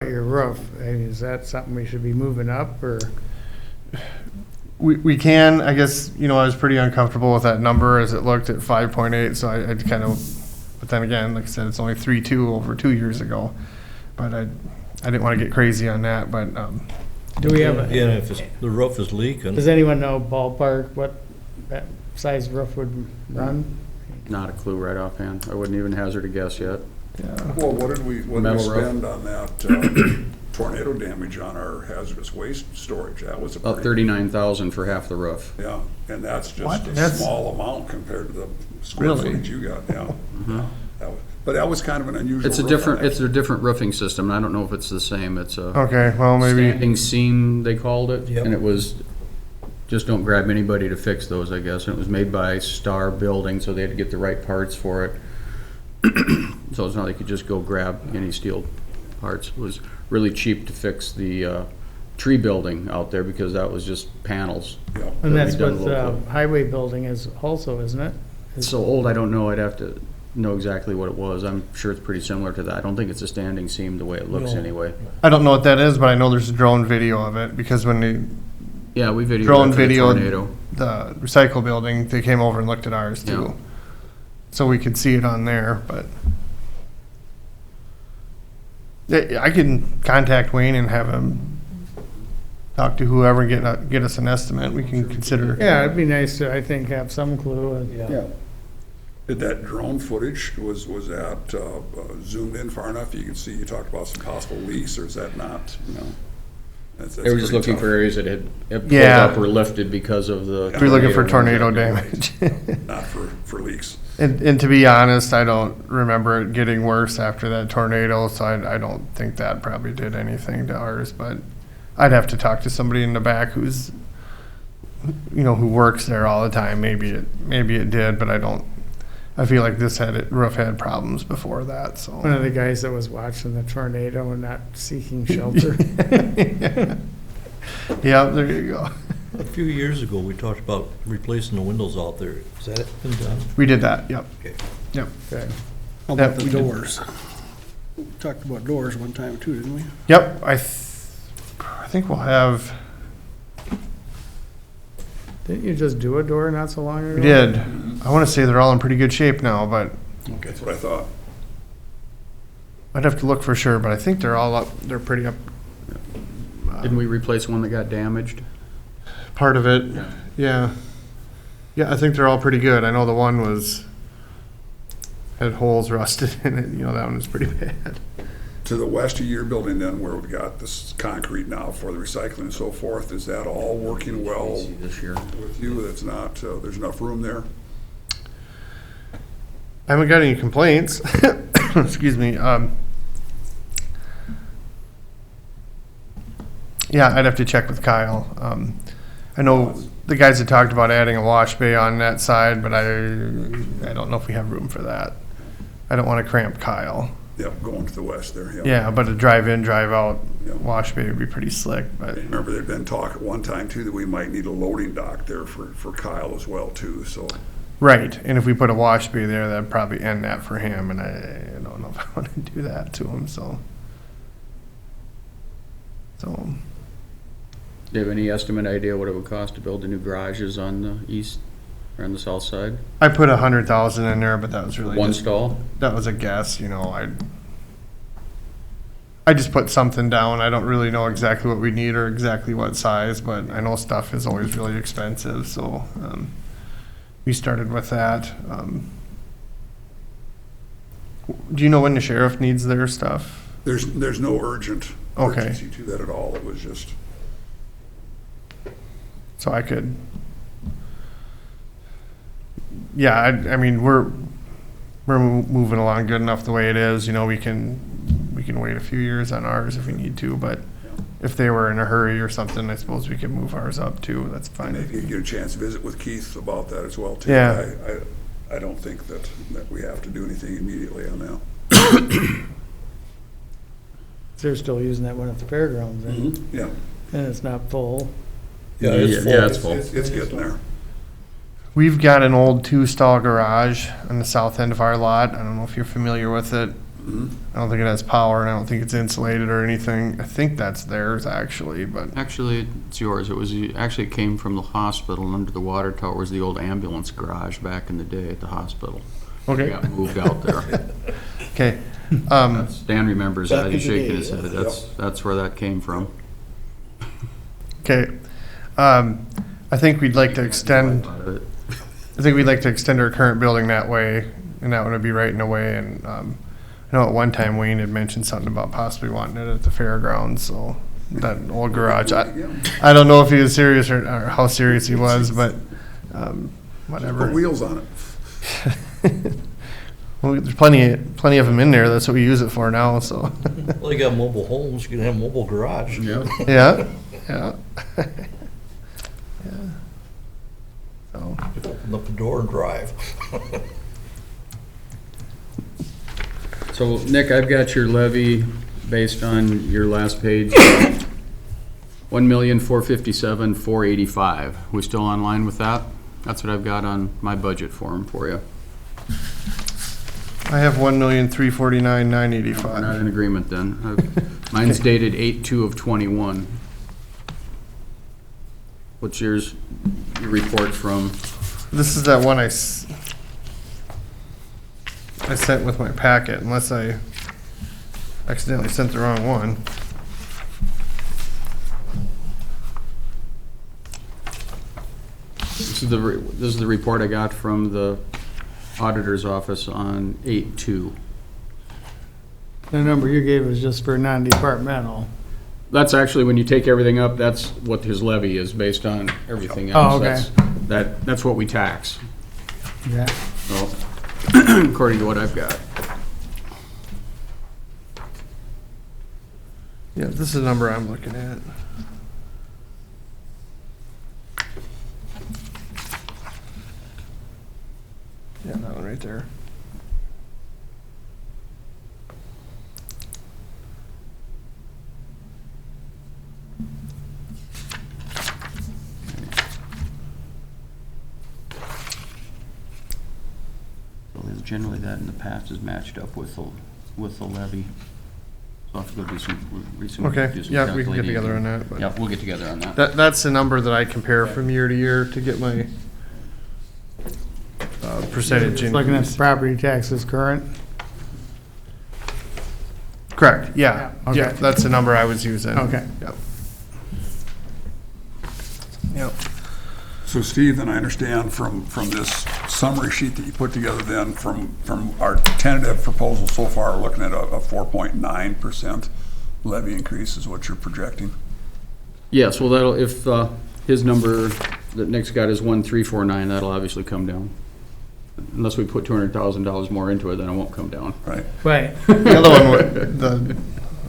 Your roof, I mean, is that something we should be moving up, or? We can, I guess, I was pretty uncomfortable with that number as it looked at 5.8, so I'd kind of, but then again, like I said, it's only 3.2 over 2 years ago. But I didn't want to get crazy on that, but, Do we have, Yeah, if the roof is leaking. does anyone know ballpark what that size roof would run? Not a clue right offhand. I wouldn't even hazard a guess yet. yeah. Well, what did we Metal roof. spend on that tornado damage on our hazardous waste storage? That was a About pretty, $39,000 for half the roof. yeah, and that's What? just a That's- small amount compared to the square Really? footage you got, yeah. Yeah, that was- But that was kind of an unusual It's a roof on different, that. it's a different roofing system. I don't know if it's the same. It's a Okay, well, maybe, standing seam, they called it. Yep. And it was, just don't grab anybody to fix those, I guess. And it was made by Star Building, so they had to get the right parts for it. So it's not like you could just go grab any steel parts. It was really cheap to fix the tree building out there because that was just panels. Yeah. And that's That'd be what done the locally. highway building is also, isn't it? It's so old, I don't know. I'd have to know exactly what it was. I'm sure it's pretty similar to that. I don't think it's a standing seam the way it looks No. anyway. I don't know what that is, but I know there's a drone video of it, because when the Yeah, we videoed drone that for the video, tornado. the recycle building, they came over and looked at ours Yeah. too. So we could see it on there, but. Yeah, I can contact Wayne and have him talk to whoever, get us an estimate. We can consider. Yeah, it'd be nice to, I think, have some clue. Yeah. Did that drone footage, was that zoomed in far enough? You could see, you talked about some possible leaks, or is that not, That's They were just pretty looking tough. for areas that had pulled Yeah. up or lifted because of the. We're looking for tornado. tornado and exactly what damage. Not for leaks. And to be honest, I don't remember it getting worse after that tornado, so I don't think that probably did anything to ours, but I'd have to talk to somebody in the back who's, who works there all the time. Maybe it did, but I feel like roof had problems before that, so. One of the guys that was watching the tornado and not seeking shelter. Yeah, there you go. A few years ago, we talked about replacing the windows out there. Has that been done? We did that, yep. Okay. Yep. Okay. How Yep, about we the did. doors? We talked about doors one time too, didn't we? Yep, I think we'll have, Didn't you just do a door not so long ago? we did. I want to say they're all in pretty good shape now, but That's what I thought. I'd have to look for sure, but I think they're all up, they're pretty up. Didn't we replace one that got damaged? Part of it, Yeah. yeah. Yeah, I think they're all pretty good. I know the one had holes rusted in it, that one was pretty bad. To the west of your building then, where we've got this concrete now for the recycling and so forth, is that all working well Easy this year. with you? That's not, there's enough room there? I haven't got any complaints. Excuse me. Yeah, I'd have to check with Kyle. I know the guys had talked about adding a wash bay on that side, but I don't know if we have room for that. I don't want to cramp Kyle. Yep, going to the west there, yeah. Yeah, but a drive in, drive out Yeah. wash bay would be pretty slick, but Remember, there'd been talk at one time too that we might need a loading dock there for Kyle as well too, so. right. And if we put a wash bay there, that'd probably end that for him, and I don't know if I want to do that to him, so. Do you have any estimate idea what it would cost to build the new garages on the east or on the south side? I put 100,000 in there, but that was really One just, stall? that was a guess, I just put something down. I don't really know exactly what we need or exactly what size, but I know stuff is always really expensive, so, we started with that. Do you know when the sheriff needs their stuff? There's no urgent Okay. urgency to that at all. It was just, So I could, yeah, I mean, we're moving along good enough the way it is, we can wait a few years on ours if we need to, but if they were in a hurry or something, I suppose we could move ours up too, that's fine. maybe you get a chance to visit with Keith about that as well too. Yeah. I don't think that we have to do anything immediately on that. They're still using that one at the fairgrounds, and Yeah, it's not full. Yeah, it's full. Yeah, it's full. it's getting there. We've got an old 2-stall garage on the south end of our lot, I don't know if you're familiar with it. I don't think it has power, and I don't think it's insulated or anything. I think that's theirs, actually, but, Actually, it's yours. Actually it came from the hospital, and under the water tower was the old ambulance garage back in the day at the hospital. okay, It got moved out there. okay. Dan remembers Back that, he's in the shaking day, his head. yeah. That's where that came from. Okay. I think we'd like to extend, I think we'd like to extend our current building that way, and that would be right in a way, and, I know at one time Wayne had mentioned something about possibly wanting it at the fairgrounds, so that old garage. I don't know if he was serious or how serious he was, but, Put whatever. wheels on it. Well, there's plenty of them in there. That's what we use it for now, so. Well, you got mobile homes, you can have mobile garage. Yeah. Yeah, yeah. Yeah. So, Open up the door and drive. So, Nick, I've got your levy based on your last page. 1,457,485. We still online with that? That's what I've got on my budget form for you. I have We're not 1,349,985. in agreement then. Mine's dated 8/2 of '21. What's yours, your report from? This is that one I sent with my packet, unless I accidentally sent the wrong one. This is the report I got from the auditor's office on 8/2. The number you gave is just for non-departmental. That's actually, when you take everything up, that's what his levy is based on everything Oh, else. okay. That's what we tax, Yeah. so, according to what I've got. Yeah, this is the number I'm looking at. Yeah, that one right there. So there's generally that in the past is matched up with the levy. So I'll have to go do some recent. Okay, do some yeah, we can get calculating. together on that, but. Yep, we'll get together on that. That's the number that I compare from year to year to get my percentage Just looking at the increase. property taxes current. Correct, yeah, Yeah, okay. yeah, that's the number I was using. Okay. Yep. Yep. So Steve, then I understand from this summary sheet that you put together then, from our tentative proposal so far, we're looking at a 4.9% levy increase is what you're projecting? Yes, well, that'll, if his number that Nick's got is 1,349, that'll obviously come down. Unless we put $200,000 more into it, then it won't come down. Right, Right. The other one would,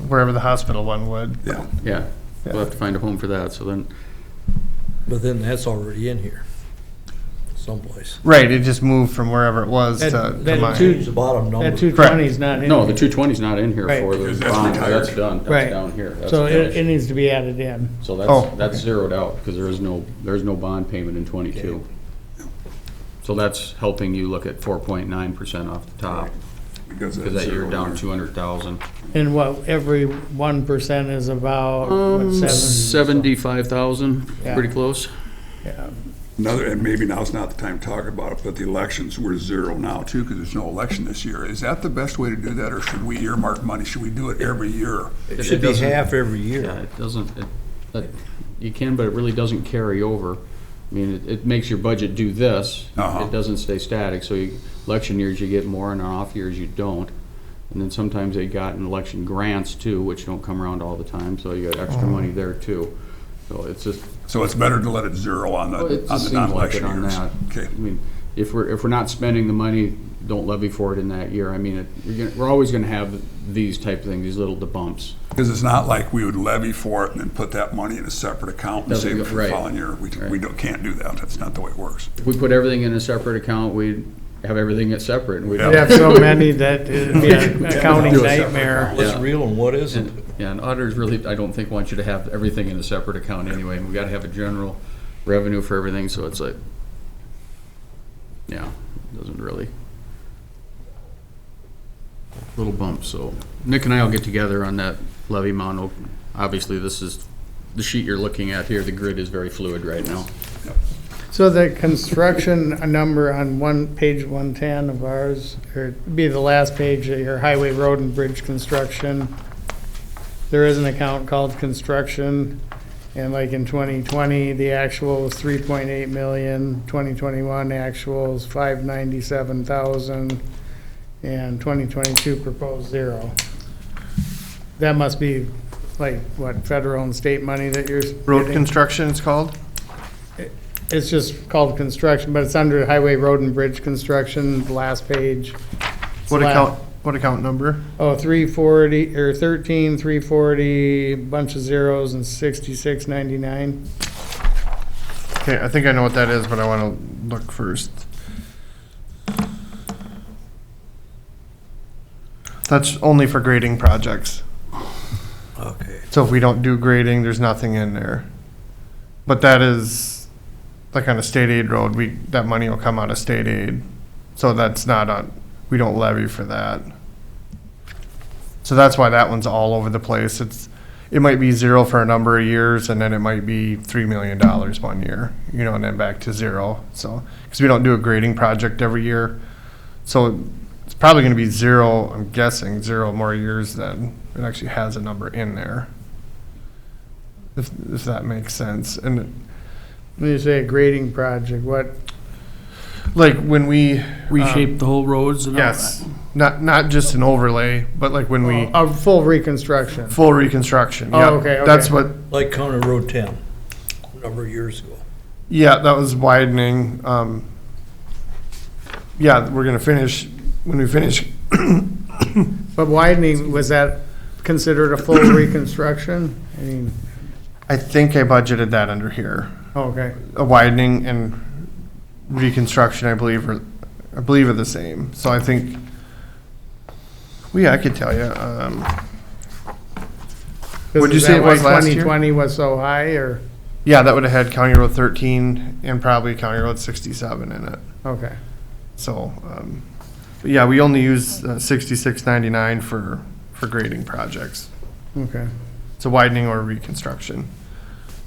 wherever the hospital one would. yeah. Yeah, we'll have to find a home for that, so then, But then that's already in here someplace. Right, it just moved from wherever it was to That mine. two- Change the bottom number. That 220 is not in. no, the here. 220's not in here Right. for the Because that's bond, retired. that's done, Right. that's down here. That's So finished. it needs to be added in. So Oh, that's zeroed out, because there's no bond payment in '22. So that's helping you look at 4.9% off the top, Because because that year down 200,000. And what, every 1% is about, what, 75,000, Yeah. pretty close. Yeah. Another, and maybe now's not the time to talk about it, but the elections, we're zero now too, because there's no election this year. Is that the best way to do that, or should we earmark money? Should we do it every year? It should be doesn't- half every Yeah, year. it doesn't, you can, but it really doesn't carry over. I mean, it makes your budget do this. Uh-huh. It doesn't stay static, so election years you get more, and on off years you don't. And then sometimes they got in election grants too, which don't come around all the time, so you got extra money there too. So it's just, So it's better to let it zero on well, it the just seems like it non-election on years. that. Okay, I mean, if we're not spending the money, don't levy for it in that year. I mean, we're always gonna have these type of things, these little bumps. because it's not like we would levy for it and then put that money in a separate account and Doesn't save go- it for the right. following year. We don't, can't do that. That's not the way it works. If we put everything in a separate account, we'd have everything at separate, and we'd We have so many that it'd be an accounting Do a separate nightmare. What's Yeah. real and what isn't? And, yeah, and auditors really, I don't think want you to have everything in a separate account anyway, and we gotta have a general revenue for everything, so it's like, yeah, it doesn't really. little bump, so Nick and I will get together on that levy amount. Obviously, this is, the sheet you're looking at here, the grid is very fluid right now. So the construction number on page 110 of ours, or it'd be the last page of your highway, road, and bridge construction. There is an account called construction, and like in 2020, the actual was 3.8 million, 2021, the actual is 597,000, and 2022 proposed 0. That must be like, what, federal and state money that you're Road getting? construction, it's called? It's just called construction, but it's under highway, road, and bridge construction, the last page. What account number? Oh, 340, or 13, 340, bunch of zeros, and 6699. Okay, I think I know what that is, but I want to look first. That's only for grading projects. Okay. So if we don't do grading, there's nothing in there. But that is, like on a state aid road, that money will come out of state aid. So that's not we don't levy for that. So that's why that one's all over the place. It might be 0 for a number of years, and then it might be $3 million one year, and then back to 0. So, because we don't do a grading project every year. So it's probably going to be 0, I'm guessing, 0 more years than it actually has a number in there. If that makes sense. And When you say a grading project, what, like when we, Reshape the whole roads and all that. yes, not just an overlay, but like when we, a full reconstruction? full reconstruction. Oh, Yep. okay, That's okay. what, Like County Road 10, a number of years ago. yeah, that was widening. Yeah, we're gonna finish, when we finish, But widening, was that considered a full reconstruction? I mean, I think I budgeted that under here. okay. A widening and reconstruction, I believe are the same. So I think, well, yeah, I could tell you. What'd you Is say that it was why last year? 2020 was so high, or, Yeah, that would have had County Road 13 and probably County Road 67 in it. okay. So, but yeah, we only use 6699 for grading projects. Okay. It's a widening or reconstruction.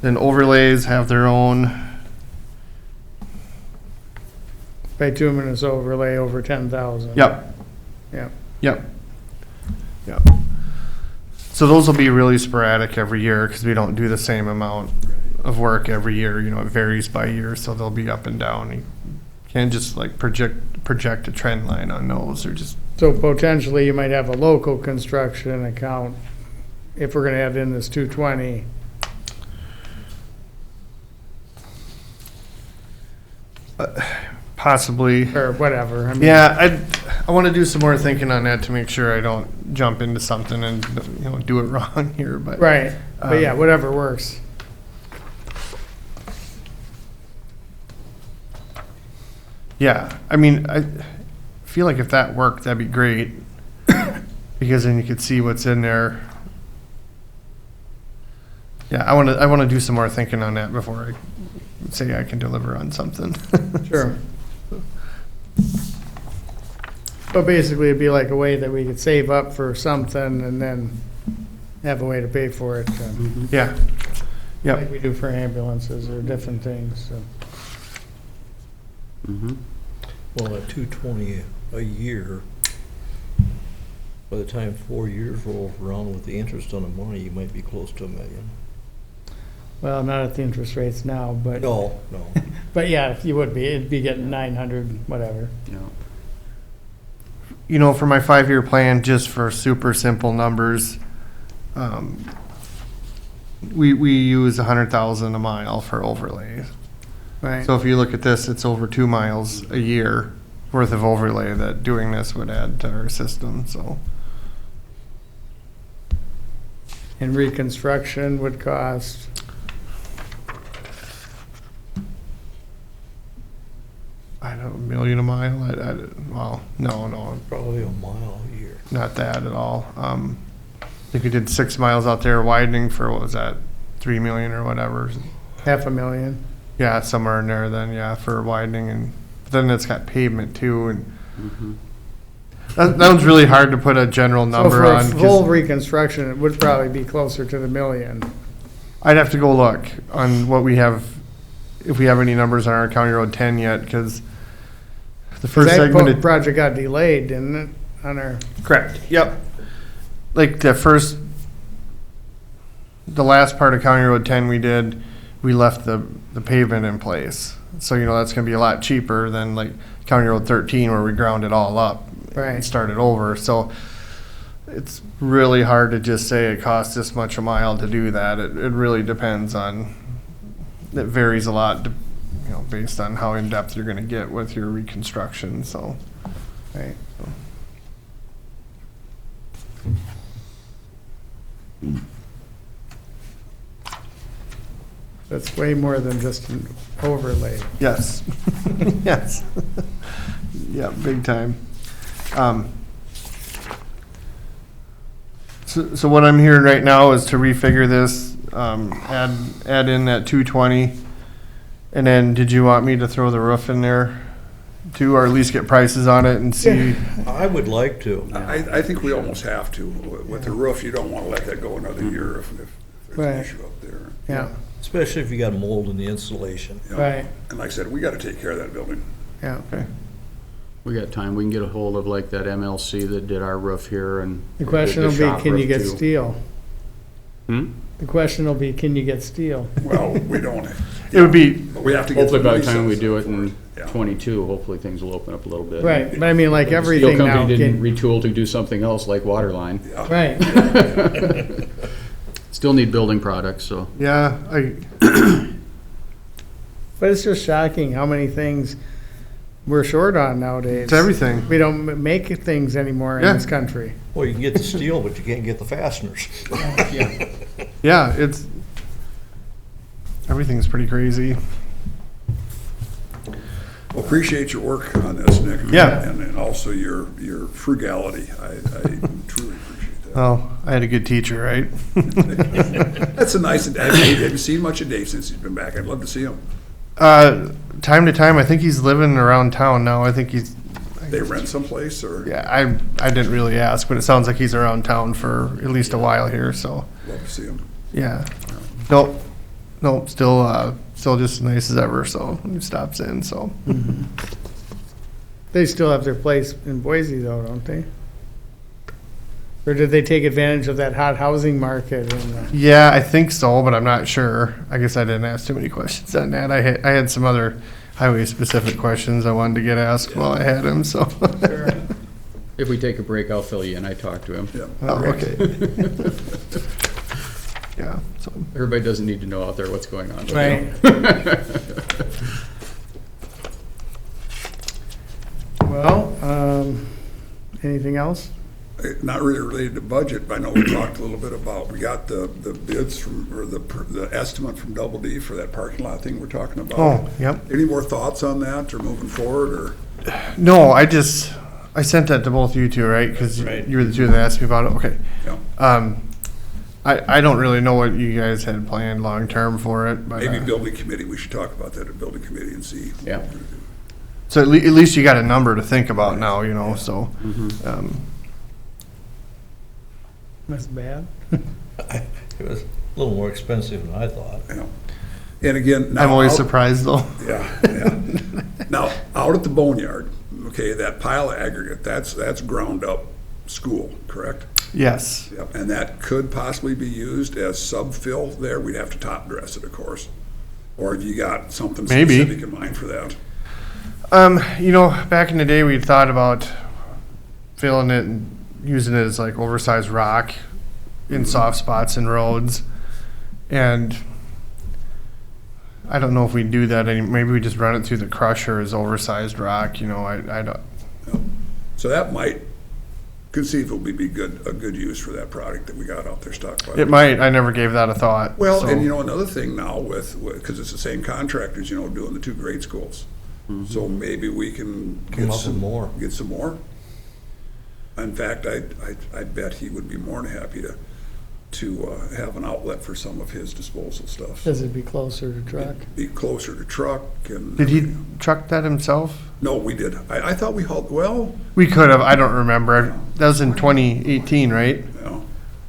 Then overlays have their own. Bituminous overlay over 10,000. Yep. Yep. Yep. Yep. So those will be really sporadic every year because we don't do the same amount of work every year. It varies by year, so they'll be up and down. You can't just like project a trend line on those. Or just So potentially you might have a local construction account if we're gonna add in this 220. possibly. Or whatever. I mean, Yeah, I want to do some more thinking on that to make sure I don't jump into something and do it wrong here. But Right, but yeah, whatever works. yeah, I mean, I feel like if that worked, that'd be great because then you could see what's in there. Yeah, I want to do some more thinking on that before I say I can deliver on something. Sure. But basically, it'd be like a way that we could save up for something and then have a way to pay for it, Yeah. Yep. like we do for ambulances or different things, so. Mhm. Well, at 220 a year, by the time 4 years rolls around with the interest on the money, you might be close to $1 million. Well, not at the interest rates now, but, No. but yeah, you would be, it'd be getting 900, whatever. Yeah. For my 5-year plan, just for super simple numbers, we use 100,000 a mile for overlays. Right, So if you look at this, it's over 2 miles a year worth of overlay that doing this would add to our system, so. and reconstruction would cost, I don't know, $1 million a mile, well, no, Probably a mile a year. not that at all. I think we did 6 miles out there widening for, what was that, 3 million or whatever. $500,000. Yeah, somewhere in there then, yeah, for widening, and then it's got pavement too, and Mhm. That was really hard to put a general So number for a on. 'cause full reconstruction, it would probably be closer to the million. I'd have to go look on what we have, if we have any numbers on our County Road 10 yet, because the first That segment. project got delayed, didn't it, on our, Correct, yep. Like the last part of County Road 10 we did, we left the pavement in place. So, that's gonna be a lot cheaper than like County Road 13 where we ground it all up. Right. And started over, so it's really hard to just say it costs this much a mile to do that. It really depends on, it varies a lot, based on how in-depth you're gonna get with your reconstruction, so. right? That's way more than just an overlay. Yes, yes. Yeah, big time. So what I'm hearing right now is to refigure this, add in that 220. And then did you want me to throw the roof in there too, or at least get prices on it and see? I would like to. I think we almost have to. With the roof, you don't want to let that go another year if there's Right. an issue up there. Yeah, Especially if you got mold in the insulation. Yeah. right, And like I said, we got to take care of that building. yeah. Okay. We got time. We can get a hold of like that MLC that did our roof here and. The question will be, shop can you roof, get too. steel? Hmm? The question will be, can you get steel? Well, we don't. It would be, But we have to get. Hopefully by the money time we set do it aside for in Yeah. 22, hopefully things will open up a little bit. Right, but I mean, like The everything steel now, company didn't can, retool to do something else like water line. Yeah. right, Still need building products, so. yeah, but it's just shocking how many things we're short on nowadays. it's everything. We don't make things anymore in Yeah. this country. Well, you can get the steel, but you can't get the fasteners. Yeah, everything's pretty crazy. Well, appreciate your work on this, Nick. Yeah. And also your frugality. I truly appreciate that. Oh, I had a good teacher, right? That's a nice, have you seen much of Dave since he's been back? I'd love to see him. Time to time, I think he's living around town now. I think he's, They rent someplace or? yeah, I didn't really ask, but it sounds like he's around town for at least a while here, so, Love to see him. yeah. Nope, still just as nice as ever, so he stops in, so. They still have their place in Boise though, don't they? Or did they take advantage of that hot housing market and, Yeah, I think so, but I'm not sure. I guess I didn't ask too many questions on that. I had some other highway-specific questions I wanted to get asked while I had him, so. If we take a break, I'll fill you in. I talked to him. Yeah. Oh, okay. Yeah, so. Everybody doesn't need to know out there what's going on. right? Well, anything else? Not really related to budget, but I know we talked a little bit about, we got the bids from, or the estimate from Double D for that parking lot thing we're talking about. Oh, yep. Any more thoughts on that or moving forward or? No, I sent that to both you two, right? Because Right. you were the two that asked me about it. Okay. Yeah. I don't really know what you guys had planned long-term for it, but. Maybe building committee, we should talk about that at building committee and see. Yeah. So at least you got a number to think about now, so. That's bad. It was a little more expensive than I thought. Yeah. And again. now I'm always out- surprised though. Yeah. Now, out at the boneyard, okay, that pile of aggregate, that's ground up school, correct? Yes. Yep, and that could possibly be used as sub-fill there. We'd have to top dress it, of course. Or have you got something Maybe. specific in mind for that? Back in the day, we thought about filling it and using it as like oversized rock in soft spots in roads. And I don't know if we do that maybe we just run it through the crusher as oversized rock, I don't. So that might conceivably be a good use for that product that we got out there stockpiled. It might, I never gave that a thought. Well, so. and another thing now because it's the same contractors, doing the two grade schools. So maybe we can Come up with more. Get some more. In fact, I bet he would be more than happy to to have an outlet for some of his disposal stuff. Does it be closer to truck? Be closer to truck and. Did he truck that himself? No, we did. I thought we hauled, well, We could have, I don't remember. That was in 2018, right? you know,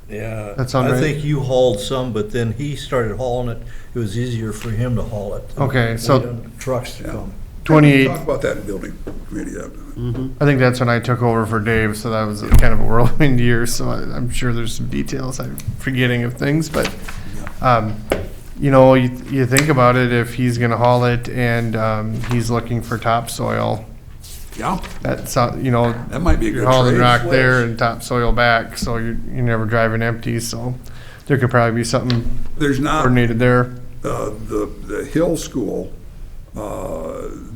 Yeah. That sound I right? think you hauled some, but then he started hauling it. It was easier for him to haul it. than Okay, so- wait on trucks to Yeah. come. 28, talk about that in building committee. I think that's when I took over for Dave, so that was kind of a whirlwind year, so I'm sure there's some details I'm forgetting of things, but, you know, you think about it, if he's gonna haul it and, he's looking for topsoil, Yeah, that's, you know, that might be a you're good hauling trade. rock there and topsoil back, so you're never driving empty, so there could probably be something There's not, coordinated there. the Hill School,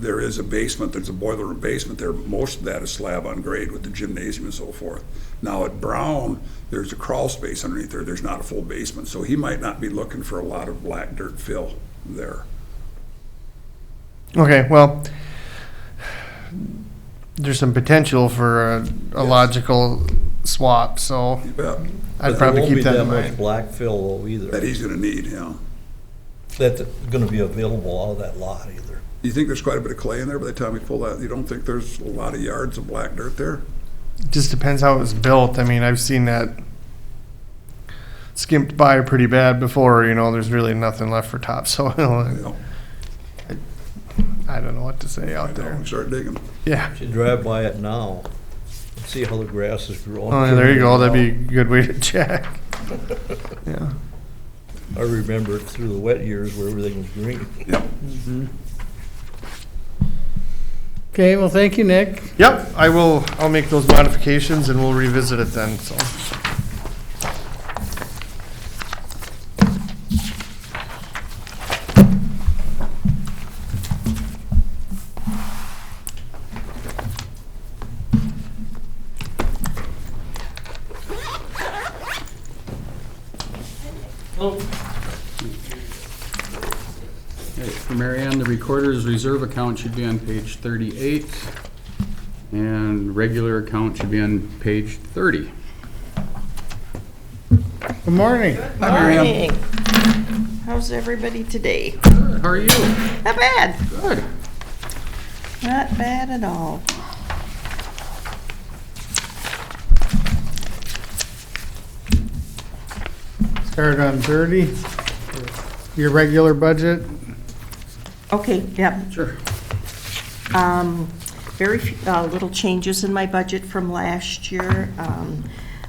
there is a basement, there's a boiler room basement there, but most of that is slab on grade with the gymnasium and so forth. Now at Brown, there's a crawl space underneath there, there's not a full basement, so he might not be looking for a lot of black dirt fill there. Okay, well, there's some potential for a logical swap, so You bet, I'd probably keep that in There won't be that mind. much black fill though either. that he's gonna need, yeah. That's gonna be available out of that lot either. You think there's quite a bit of clay in there by the time we pull that? You don't think there's a lot of yards of black dirt there? Just depends how it was built. I mean, I've seen that skimped by pretty bad before, you know, there's really nothing left for topsoil. You know, I don't know what to say out there. Start digging. Yeah. Should drive by it now and see how the grass is growing. Oh, yeah, there you go. That'd be a good way to check. Yeah. I remember it through the wet years where everything was green. Yep. Okay, well, thank you, Nick. Yep, I'll make those modifications and we'll revisit it then, so. Okay, for Mary Ann, the recorder's reserve account should be on page 38, and regular account should be on page 30. Good morning. Morning. How's everybody today? Good, how are you? Not bad. Good. Not bad at all. Start on 30. Your regular budget. Okay, yeah. Sure. Very little changes in my budget from last year,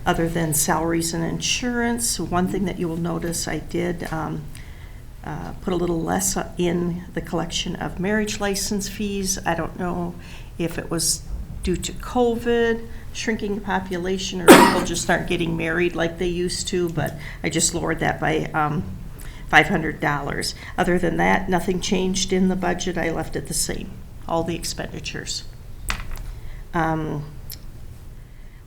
other than salaries and insurance. One thing that you will notice, I did put a little less in the collection of marriage license fees. I don't know if it was due to COVID, shrinking the population, or people just aren't getting married like they used to, but I just lowered that by $500. Other than that, nothing changed in the budget. I left it the same, all the expenditures.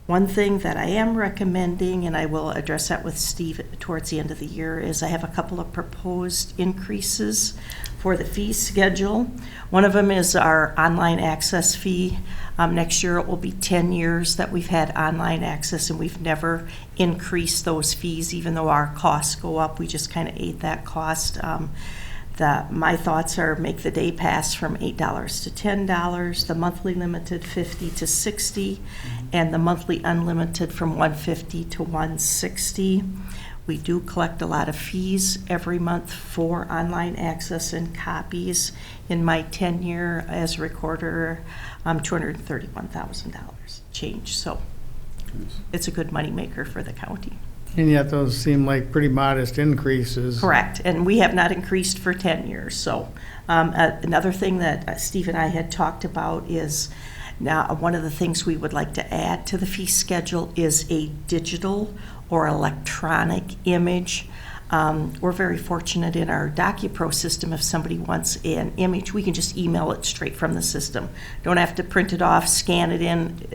One thing that I am recommending, and I will address that with Steve towards the end of the year, is I have a couple of proposed increases for the fee schedule. One of them is our online access fee. Next year it will be 10 years that we've had online access, and we've never increased those fees, even though our costs go up. We just kind of ate that cost. My thoughts are make the day pass from $8 to $10, the monthly limited $50 to $60, and the monthly unlimited from $150 to $160. We do collect a lot of fees every month for online access and copies. In my tenure as recorder, $231,000 change. So it's a good moneymaker for the county. And yet those seem like pretty modest increases. Correct, and we have not increased for 10 years. So another thing that Steve and I had talked about is now one of the things we would like to add to the fee schedule is a digital or electronic image. We're very fortunate in our DocuPro system. If somebody wants an image, we can just email it straight from the system. Don't have to print it off, scan it in.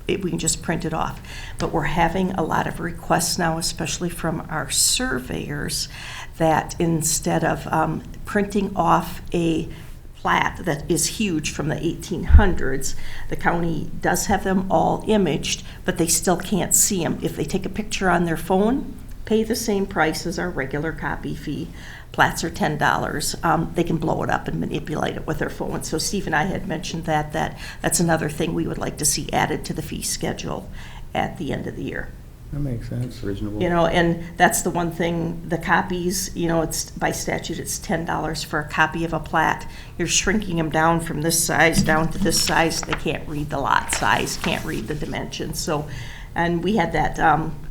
We can just print it off. But we're having a lot of requests now, especially from our surveyors, that instead of printing off a plat that is huge from the 1800s, the county does have them all imaged, but they still can't see them. If they take a picture on their phone, pay the same price as our regular copy fee. Plats are $10. They can blow it up and manipulate it with their phone. So Steve and I had mentioned that's another thing we would like to see added to the fee schedule at the end of the year. That makes sense. It's reasonable. You know, and that's the one thing, the copies, you know, it's by statute, it's $10 for a copy of a plat. You're shrinking them down from this size down to this size. They can't read the lot size, can't read the dimensions. So, and we had that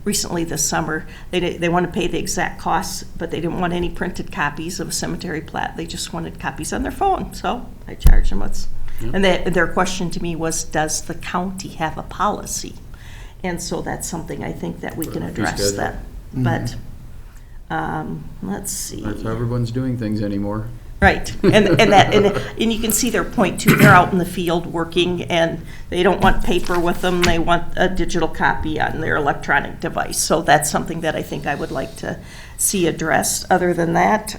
recently this summer. They want to pay the exact costs, but they didn't want any printed copies of a cemetery plat. They just wanted copies on their phone. So I charged them what's, and their question to me was, does the county have a policy? And so that's something I think that we can address schedule. that. But, let's see. That's how everyone's doing things anymore. Right, and you can see their point too, they're out in the field working, and they don't want paper with them, they want a digital copy on their electronic device. So that's something that I think I would like to see addressed. Other than that,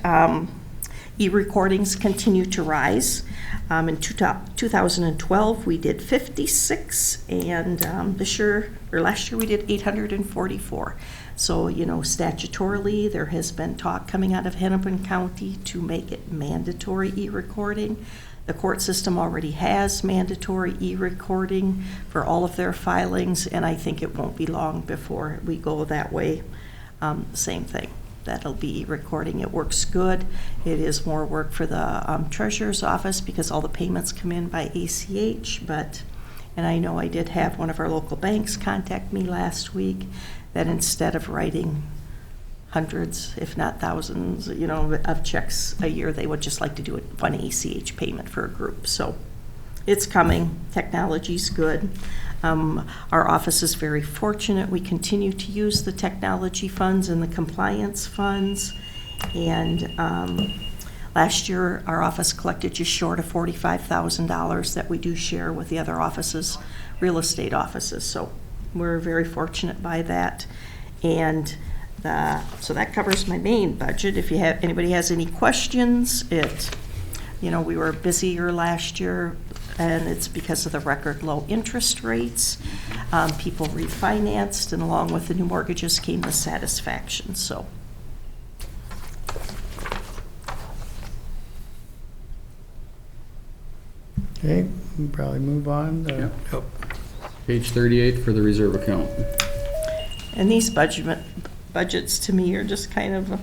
e-recordings continue to rise. In 2012, we did 56, and last year we did 844. So, you know, statutorily, there has been talk coming out of Hennepin County to make it mandatory e-recording. The court system already has mandatory e-recording for all of their filings, and I think it won't be long before we go that way. Same thing. That'll be recording. It works good. It is more work for the treasurer's office because all the payments come in by ACH, and I know I did have one of our local banks contact me last week that instead of writing hundreds, if not thousands, you know, of checks a year, they would just like to do one ACH payment for a group. So it's coming. Technology's good. Our office is very fortunate. We continue to use the technology funds and the compliance funds. And last year, our office collected just short of $45,000 that we do share with the other offices, real estate offices. So we're very fortunate by that. And so that covers my main budget. If anybody has any questions, we were busier last year, and it's because of the record low interest rates. People refinanced, and along with the new mortgages came the satisfaction. So. Okay, we'll probably move on. Yep. Page 38 for the reserve account. And these budgets to me are just kind of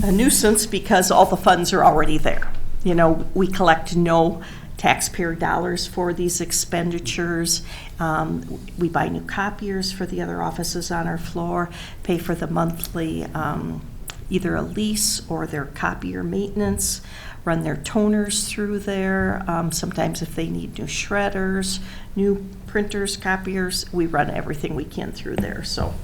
a nuisance because all the funds are already there. You know, we collect no taxpayer dollars for these expenditures. We buy new copiers for the other offices on our floor, pay for the monthly either a lease or their copier maintenance, run their toners through there. Sometimes if they need new shredders, new printers, copiers, we run everything we can through there. So.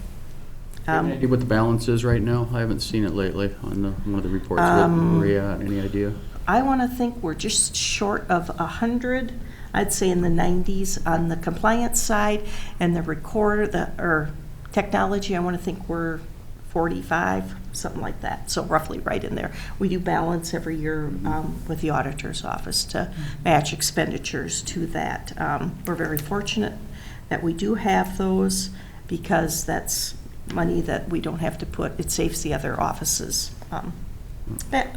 Any idea what the balance is right now? I haven't seen it lately on one of the reports. Where are you at? Any idea? I want to think we're just short of 100. I'd say in the 90s on the compliance side, and the recorder, technology, I want to think we're 45, something like that. So roughly right in there. We do balance every year with the auditor's office to match expenditures to that. We're very fortunate that we do have those because that's money that we don't have to put. It saves the other offices'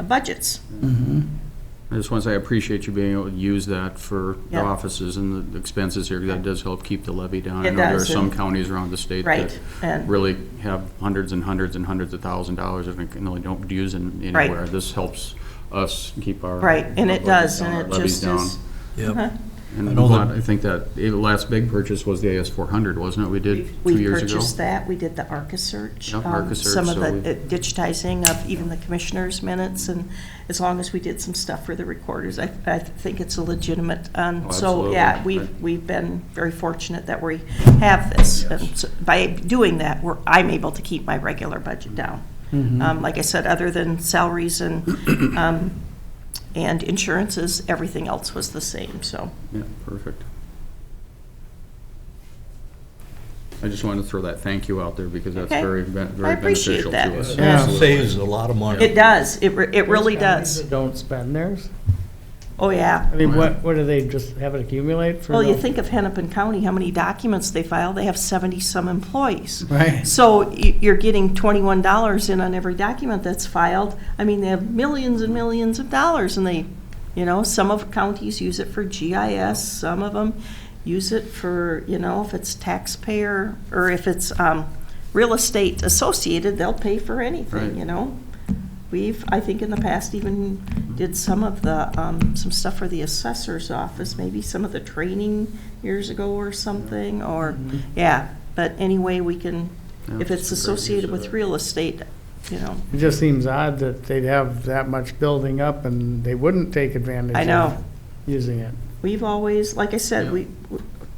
budgets. Mm-hmm. I just want to say I appreciate you being able to use that for the Yeah. offices and the expenses here. That does help keep the levy down. I It know there are does, some and- counties around the state Right, that and- really have hundreds and hundreds and hundreds of $1,000s and really don't use it Right. anywhere. This helps us keep our Right, and it does, and our it levies just down. is. Yep. Uh-huh. And I know that- I think that the last big purchase was the AS400, wasn't it? We did 2 We years ago. purchased that, we did the ARCA search. Yep, ARCA search, Some of so the we- digitizing of even the commissioner's minutes, and as long as we did some stuff for the recorders, I think it's a legitimate. Oh, So, yeah, absolutely. we've been very fortunate that we have this. And so by doing that, I'm able to keep my regular budget down. Like I said, other than salaries and insurances, everything else was the same, so. Yeah, perfect. I just wanted to throw that thank you out there because that's Okay. very I appreciate beneficial that. to us. Yeah. It Absolutely. saves a lot of money. It does, it really Those counties does. that don't spend theirs? Oh, yeah. I mean, what do they just have it accumulate for? Well, you no- think of Hennepin County, how many documents they file, they have 70-some employees. Right. So you're getting $21 in on every document that's filed. I mean, they have millions and millions of dollars, and they, some of counties use it for GIS, some of them use it for, if it's taxpayer, or if it's real estate associated, they'll pay for anything, Right. We've, I think in the past, even did some of the, some stuff for the assessor's office, maybe some of the training years ago or something, or, yeah. But anyway, we can, Yeah, if it's it's a great associated use of with it. real estate, It just seems odd that they'd have that much building up and they wouldn't take advantage I of know. using it. We've always, like I said, Yeah.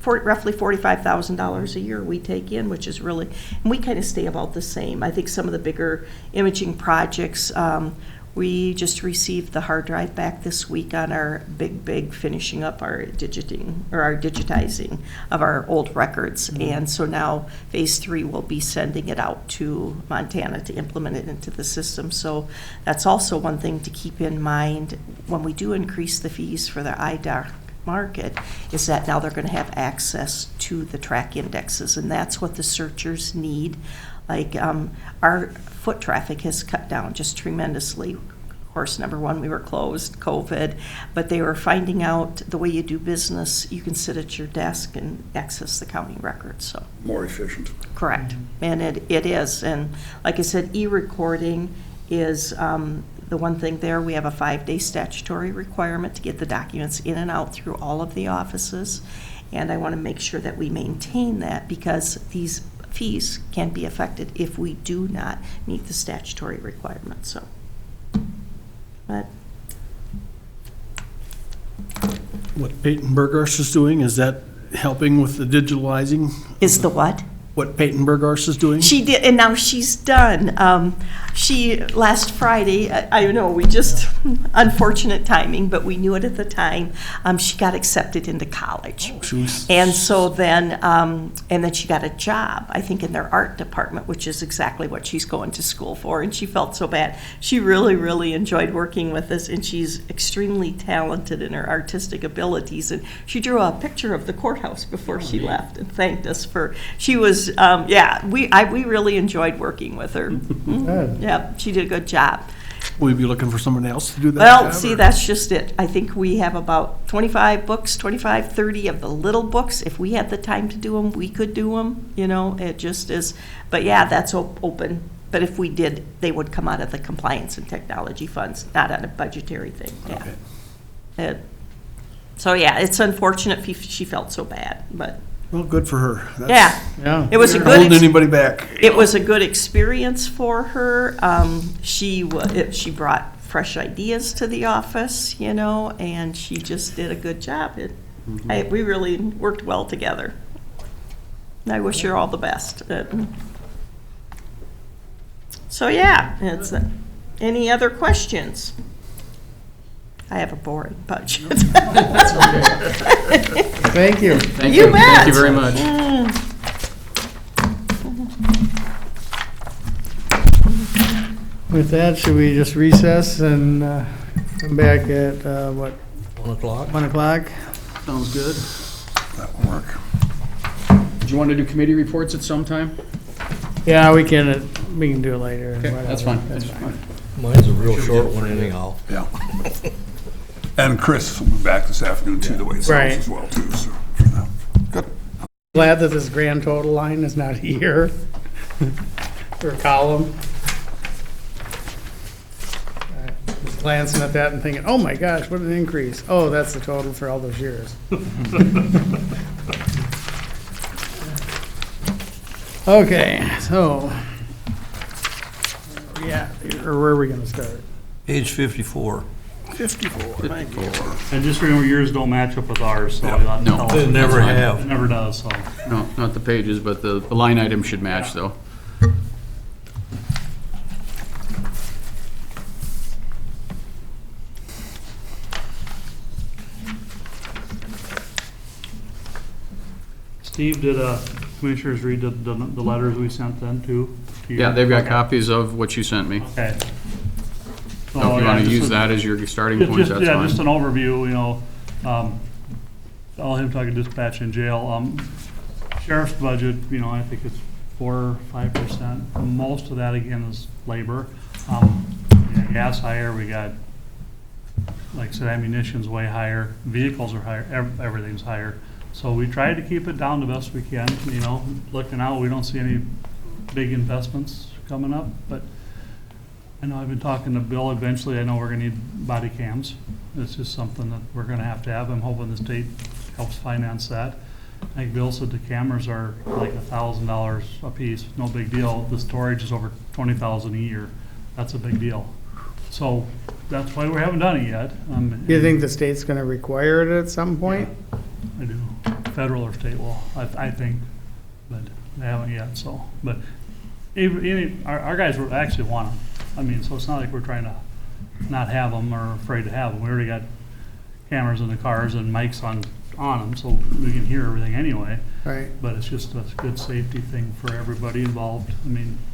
roughly $45,000 a year we take in, which is really, and we kind of stay about the same. I think some of the bigger imaging projects, we just received the hard drive back this week on our big finishing up our digitizing of our old records. And so now phase 3 will be sending it out to Montana to implement it into the system. So that's also one thing to keep in mind when we do increase the fees for the IDOC market, is that now they're going to have access to the track indexes, and that's what the searchers need. Like our foot traffic has cut down just tremendously. Of course, number one, we were closed, COVID, but they were finding out the way you do business, you can sit at your desk and access the county records. So More efficient. correct, and it is. And like I said, e-recording is the one thing there. We have a 5-day statutory requirement to get the documents in and out through all of the offices. And I want to make sure that we maintain that, because these fees can be affected if we do not meet the statutory requirements. So, but What Peyton Burgharst is doing, is that helping with the digitalizing? is the what? What Peyton Burgharst is doing? She did, and now she's done. She, last Friday, I know, we just, unfortunate timing, but we knew it at the time, she got accepted into college. She was- And so then, and then she got a job, I think, in their art department, which is exactly what she's going to school for, and she felt so bad. She really, really enjoyed working with us, and she's extremely talented in her artistic abilities, and she drew a picture of the courthouse before she left and thanked us for, she was, we really enjoyed working with her. Good. Yeah, she did a good job. Will you be looking for someone else to do that? Well, job, see, or- that's just it. I think we have about 25 books, 25, 30 of the little books. If we had the time to do them, we could do them, it just is. But yeah, that's open. But if we did, they would come out of the compliance and technology funds, not on a budgetary thing, yeah. Okay. So yeah, it's unfortunate she felt so bad, but Well, good for her. That's- yeah. Yeah. It was a Not good holding anybody back. It was a good experience for her. She brought fresh ideas to the office, and she just did a good job. We really worked well together. And I wish her all the best. So yeah, any other questions? I have a boring budget. Thank you. Thank You you. Thank you bet. very much. With that, should we just recess and come back at, 1 o'clock? 1 o'clock? Sounds good. That will work. Do you want to do committee reports at some time? Yeah, we can do it later. Okay, that's fine. That's fine. Mine's a real short one anyhow. Yeah. And Chris will be back this afternoon too, the way it Right. sounds as well too, so, for that. Good. Glad that this grand total line is not here, or column. Just glancing at that and thinking, oh my gosh, what an increase. Oh, that's the total for all those years. Okay, so, yeah, or where are we gonna start? Page 54. 54, thank you. And just remember, yours don't match up with ours, so. Yeah. that No. tells They us never that's fine. have. It never does, so. No, not the pages, but the line item should match, though. Steve, did commissioners read the letters we sent then too? Yeah, they've got Okay. copies of what you sent me. Okay. So if you yeah, wanna just use a- that as your starting Just- point, just- that's Yeah, just an fine. overview, all him talking dispatch in jail. Sheriff's budget, I think it's 4 or 5%. Most of that, again, is labor. We got gas higher, we got, like I said, ammunition's way higher, vehicles are higher, everything's higher. So we try to keep it down the best we can, looking out, we don't see any big investments coming up, but I know I've been talking to Bill, eventually I know we're gonna need body cams. It's just something that we're gonna have to have. I'm hoping the state helps finance that. I think Bill said the cameras are like $1,000 a piece, no big deal. The storage is over 20,000 a year. That's a big deal. So that's why we haven't done it yet. Do you think the state's gonna require it at some point? I do. Federal or state law, I think, but they haven't yet, so. But our guys actually want them. So it's not like we're trying to not have them or afraid to have them. We already got cameras in the cars and mics on them, so we can hear everything anyway. Right, But it's just a good safety thing for everybody involved.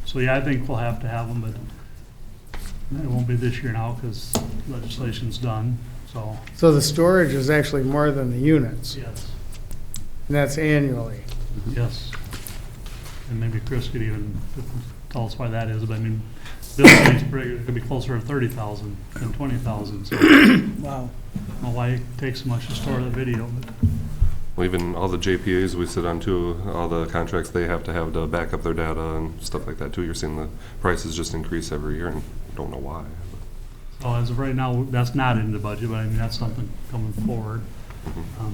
So yeah, I think we'll have to have them, but it won't be this year now because legislation's done, so. so the storage is actually more than the units, Yes. and that's annually. Yes. And maybe Chris could even tell us why that is, but Bill thinks it could be closer to 30,000 than 20,000, so. Wow. I don't know why it takes so much to store that video, but. Well, even all the JPAs we sit on too, all the contracts they have to back up their data and stuff like that too. You're seeing the prices just increase every year and don't know why. So as of right now, that's not in the budget, but that's something coming forward.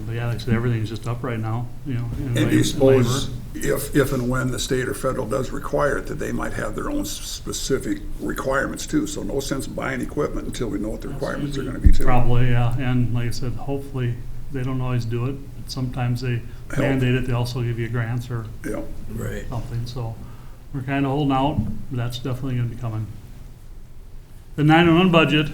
But yeah, like I said, everything's just up right now, in And do you labor. suppose if and when the state or federal does require it, that they might have their own specific requirements too? So no sense buying equipment until we know what the requirements are gonna be too. Probably, yeah, and like I said, hopefully, they don't always do it. But sometimes they mandate it, they also give you grants or Yeah. Right. something, so we're kind of holding out, but that's definitely gonna be coming. The 911 budget,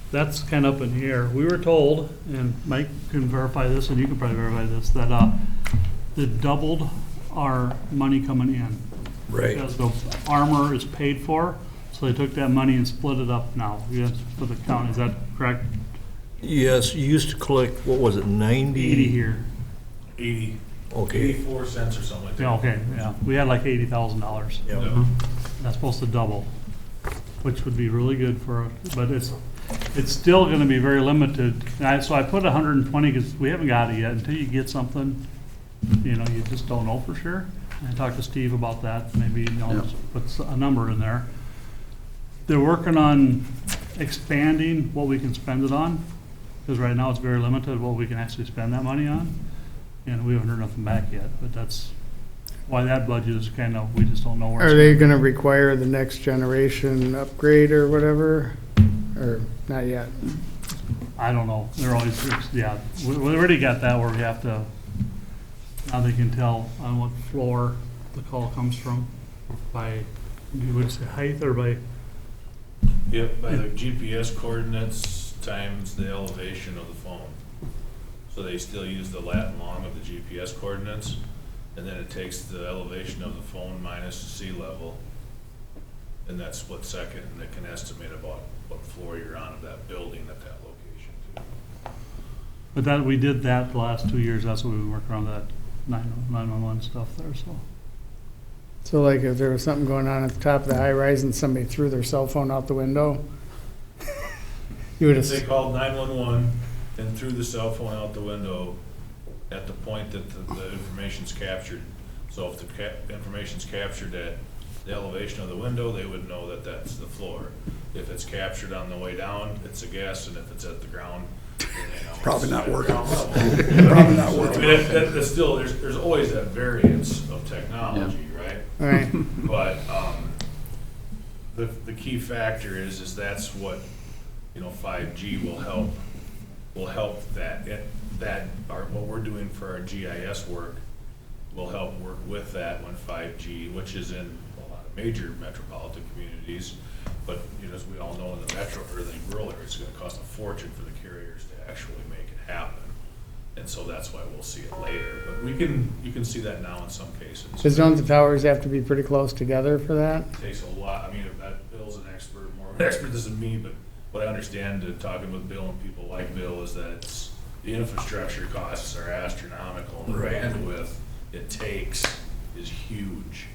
that's kind of up in the air. We were told, and Mike can verify this, and you can probably verify this, that it doubled our money coming in. Right. Because the armor is paid for, so they took that money and split it up now, yes, for the county, is that correct? Yes, you used to collect, what was it, 90? 80 here. 80, Okay. 84 cents or something like that. Yeah, okay, yeah, we had like $80,000. Yeah. That's supposed to double, which would be really good for us, but it's still gonna be very limited. So I put 120, because we haven't got it yet. Until you get something, you just don't know for sure. I talked to Steve about that, maybe, just put a number in there. They're working on expanding what we can spend it on, because right now it's very limited what we can actually spend that money on. And we haven't heard nothing back yet, but that's why that budget is we just don't know where it's Are they gonna require the next generation upgrade or whatever? Or not yet? I don't know. They're always, yeah, we already got that where we have to, now they can tell on what floor the call comes from by, you would say height or by, Yep, by the GPS coordinates times the elevation of the phone. So they still use the lat and long of the GPS coordinates, and then it takes the elevation of the phone minus the sea level, and that's split second, and it can estimate about what floor you're on of that building at that location too. but that, we did that the last 2 years. That's what we worked around that 911 stuff there, so. So like if there was something going on at the top of the high rise and somebody threw their cell phone out the window, you would If they have, called 911 and threw the cell phone out the window at the point that the information's captured. So if the information's captured at the elevation of the window, they would know that that's the floor. If it's captured on the way down, it's a guess, and if it's at the ground, then they know. Probably it's not at working. ground level. Probably not I working. mean, that's still, there's always that variance of technology, right? right, But, the key factor is that's what, 5G will help what we're doing for our GIS work will help work with that when 5G, which is in a lot of major metropolitan communities, but, as we all know, in the metro or the rural areas, it's gonna cost a fortune for the carriers to actually make it happen. And so that's why we'll see it later, but you can see that now in some cases. Because don't the towers have to be pretty close together for that? It takes a lot, I mean, that Bill's an expert, more of an expert than me, but what I understand in talking with Bill and people like Bill is that the infrastructure costs are astronomical. The bandwidth it takes is huge.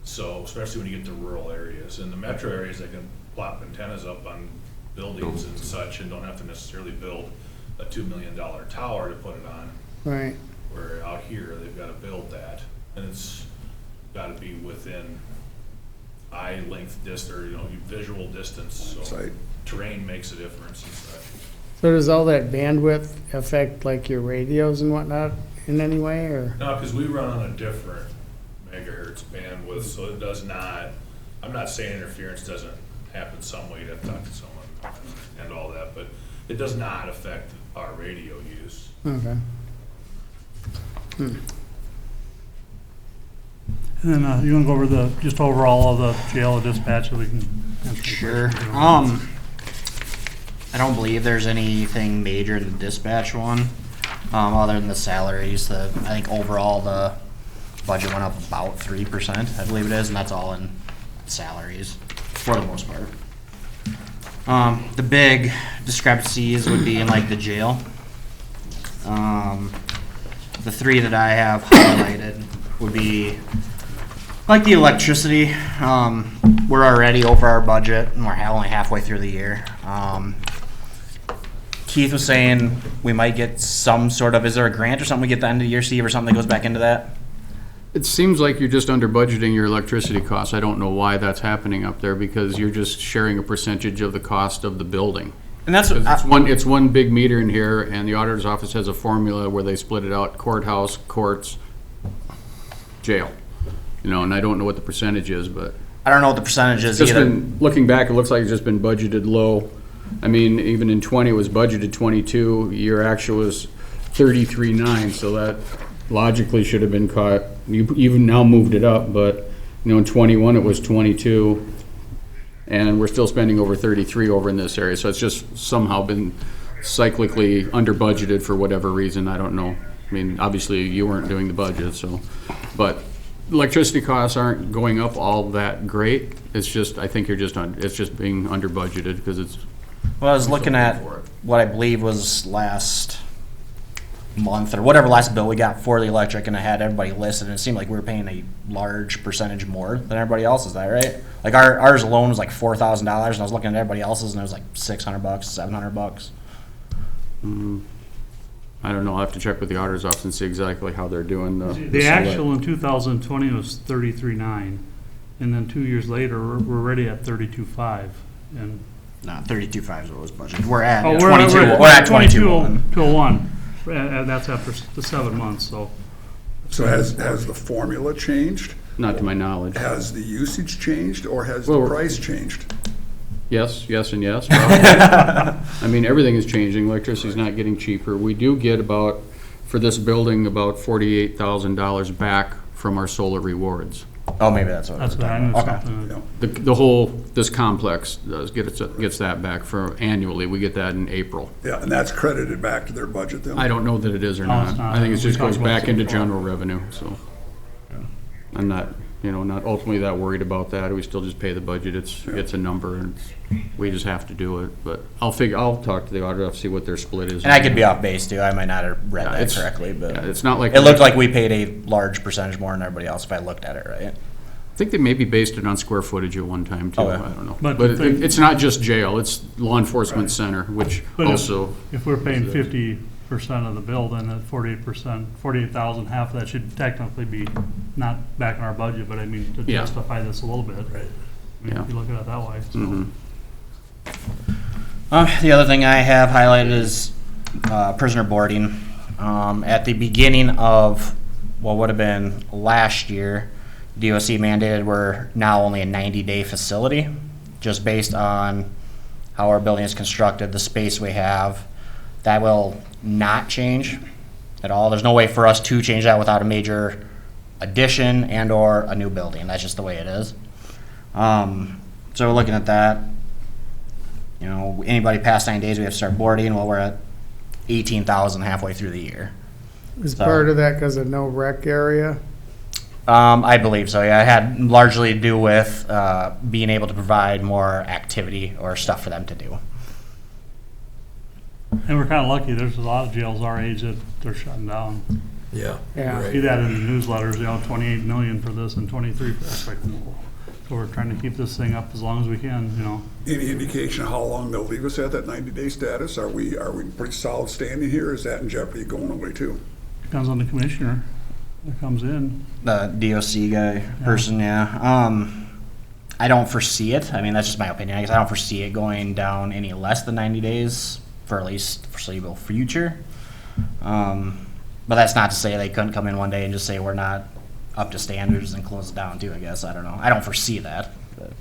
So, especially when you get to rural areas. In the metro areas, they can plop antennas up on buildings and such and don't have to necessarily build a $2 million tower to put it on. Right. Where out here, they've got to build that, and it's got to be within eye length distance, or visual distance. So Site. terrain makes a difference and such. So does all that bandwidth affect like your radios and whatnot in any way, or? No, because we run on a different megahertz bandwidth, so it does not. I'm not saying interference doesn't happen some way. You'd have to talk to someone and all that, but it does not affect our radio use. Okay. And then you want to go over just overall of the jail dispatch so we can answer the Sure. questions. I don't believe there's anything major in the dispatch one, other than the salaries. I think overall the budget went up about 3%, I believe it is, and that's all in salaries for the most part. The big discrepancies would be in like the jail. The three that I have highlighted would be like the electricity. We're already over our budget and we're only halfway through the year. Keith was saying we might get some sort of, is there a grant or something we get at the end of the year, Steve, or something that goes back into that? It seems like you're just under budgeting your electricity costs. I don't know why that's happening up there, because you're just sharing a percentage of the cost of the building. And that's It's one big meter in here, and the auditor's office has a formula where they split it out: courthouse, courts, jail. And I don't know what the percentage is, but I don't know what the percentage is just either. been, looking back, it looks like it's just been budgeted low. I mean, even in 20, it was budgeted 22. Your actual was 33.9, so that logically should have been caught. You even now moved it up, but in 21 it was 22, and we're still spending over 33 over in this area. So it's just somehow been cyclically under budgeted for whatever reason. I don't know. I mean, obviously you weren't doing the budget, so. But electricity costs aren't going up all that great. It's just, I think it's just being under budgeted because it's. Well, I was looking at what I believe was last month or whatever last bill we got for the electric, and I had everybody listed, and it seemed like we were paying a large percentage more than everybody else. Is that right? Like ours alone was like $4,000, and I was looking at everybody else's, and it was like $600, $700. I don't know. I'll have to check with the auditor's office and see exactly how they're doing The actual in 2020 was 33.9, and then 2 years later, we're already at 32.5. And No, 32.5 is what was budgeted. We're at oh, 22. We're at 22.1. And that's after the 7 months. So has the formula changed? Not to my knowledge. Has the usage changed, or has the Well, price changed? Yes, yes, and yes. I mean, everything is changing. Electricity's not getting cheaper. We do get for this building, about $48,000 back from our solar rewards. Oh, maybe that's what. that's what I knew. Something. The whole, this complex gets that back for annually. We get that in April. Yeah, and that's credited back to their budget then? I don't know that it is or No, not. it's not. I think it We just talked goes about back it into before. general revenue, so. I'm not ultimately that worried about that. We still just pay the budget. It's a number, and we just have to do it. But I'll talk to the auditor, see what their split is. And I could be off base too. I might not have read Yeah, that it's- correctly, but Yeah, it's not like. it looked like we paid a large percentage more than everybody else if I looked at it right. I think they maybe based it on square footage at one time too. Oh, yeah. I don't know. But But the thing- it's not just jail. It's law enforcement center, which But also. if we're paying 50% of the bill, then at 48%, 48,000, half of that should technically be not back in our budget, but I mean, to Yeah. justify this a little bit. Right. I mean, Yeah. if you look at it that way. So. Mhm. The other thing I have highlighted is prisoner boarding. At the beginning of what would have been last year, DOC mandated we're now only a 90-day facility, just based on how our building is constructed, the space we have. That will not change at all. There's no way for us to change that without a major addition and or a new building. That's just the way it is. So we're looking at that. Anybody past 9 days, we have to start boarding. Well, we're at 18,000 halfway through the year. Is So- part of that because of no rec area? I believe so, yeah. It had largely to do with being able to provide more activity or stuff for them to do. And we're kinda lucky, there's a lot of jails our age that they're shutting down. Yeah. Yeah. right. See that in the newsletters, 28 million for this and 23 for that. Like, no. So we're trying to keep this thing up as long as we can. Any indication of how long they'll leave us at that 90-day status? Are we pretty solid standing here? Is that in jeopardy of going away too? Depends on the commissioner that comes in. The DOC guy person, yeah. I don't foresee it. I mean, that's just my opinion. I guess I don't foresee it going down any less than 90 days for at least foreseeable future. But that's not to say they couldn't come in one day and just say we're not up to standards and close it down too, I guess. I don't know. I don't foresee that. But.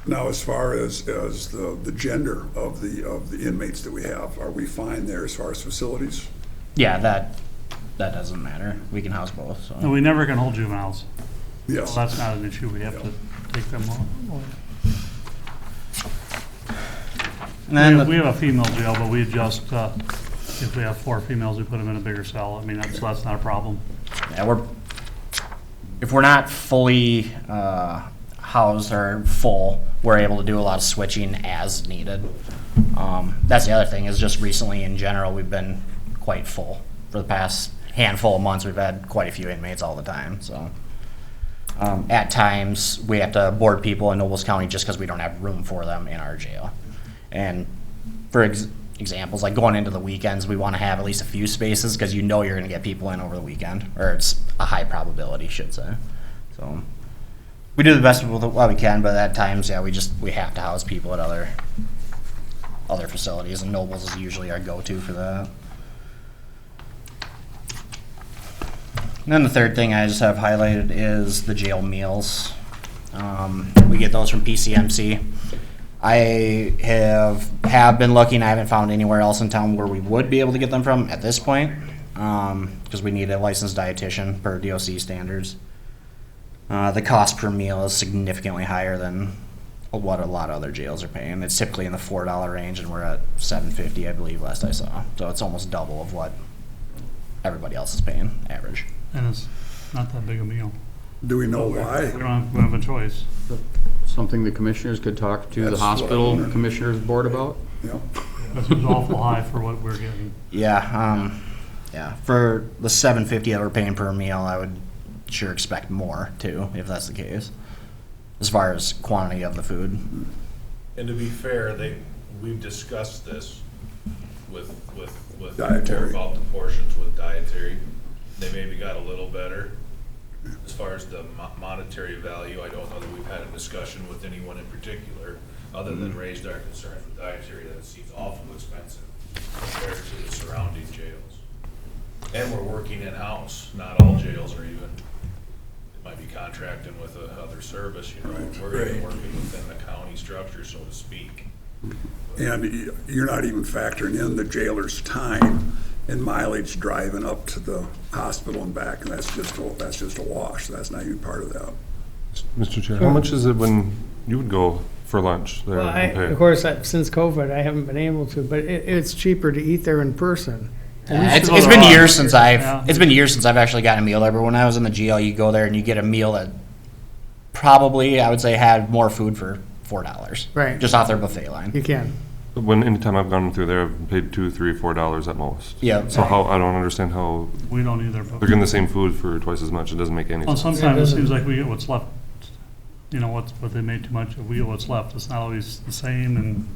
Now, as far as the gender of the inmates that we have, are we fine there as far as facilities? Yeah, that doesn't matter. We can house both. So. And we never can hold juveniles. Yes. Well, that's not an issue. We have to take them on. And then We have a female jail, but we adjust, if we have 4 females, we put them in a bigger cell. I mean, that's not a problem. yeah, if we're not fully housed or full, we're able to do a lot of switching as needed. That's the other thing is just recently in general, we've been quite full. For the past handful of months, we've had quite a few inmates all the time. So at times, we have to board people in Nobles County just because we don't have room for them in our jail. And for examples, like going into the weekends, we want to have at least a few spaces because you're going to get people in over the weekend, or it's a high probability, should say. So we do the best with what we can, but at times, yeah, we have to house people at other facilities, and Nobles is usually our go-to for that. And then the third thing I just have highlighted is the jail meals. We get those from PCMC. I have been looking. I haven't found anywhere else in town where we would be able to get them from at this point, because we need a licensed dietitian per DOC standards. The cost per meal is significantly higher than what a lot of other jails are paying. It's typically in the $4 range, and we're at $7.50, I believe, last I saw. So it's almost double of what everybody else is paying average. And it's not that big a meal. Do we know why? We don't have a choice. Something the commissioners could talk to the That's what I hospital wondered. commissioners board about? Yeah. This is awful high for what we're getting. Yeah, for the $7.50 that we're paying per meal, I would sure expect more too, if that's the case, as far as quantity of the food. And to be fair, we've discussed this with Dietary. about the portions with dietary. They maybe got a little better. As far as the monetary value, I don't know that we've had a discussion with anyone in particular, other than raised our concerns with dietary, that it seems awful expensive compared to the surrounding jails. And we're working in-house. Not all jails are even, it might be contracting with other service, We're even working within the county structure, so to speak. And you're not even factoring in the jailer's time and mileage driving up to the hospital and back, and that's just a wash. That's not even part of that. Mr. Chair, how much is it when you would go for lunch there? Well, and pay? of course, since COVID, I haven't been able to, but it's cheaper to eat there in person. It's go to been our- years since Yeah. it's been years since I've actually gotten a meal there. But when I was in the GL, you go there and you get a meal that probably, I would say, had more food for $4. Right. Just off their buffet line. You can. Anytime I've gone through there, I've paid $2, $3, $4 at most. Yeah. So I don't understand how We don't either. But they're getting the same food for twice as much. It doesn't make any well, sense. sometimes it doesn't- seems like we get what's left. What they made too much of, we get what's left. It's not always the same, and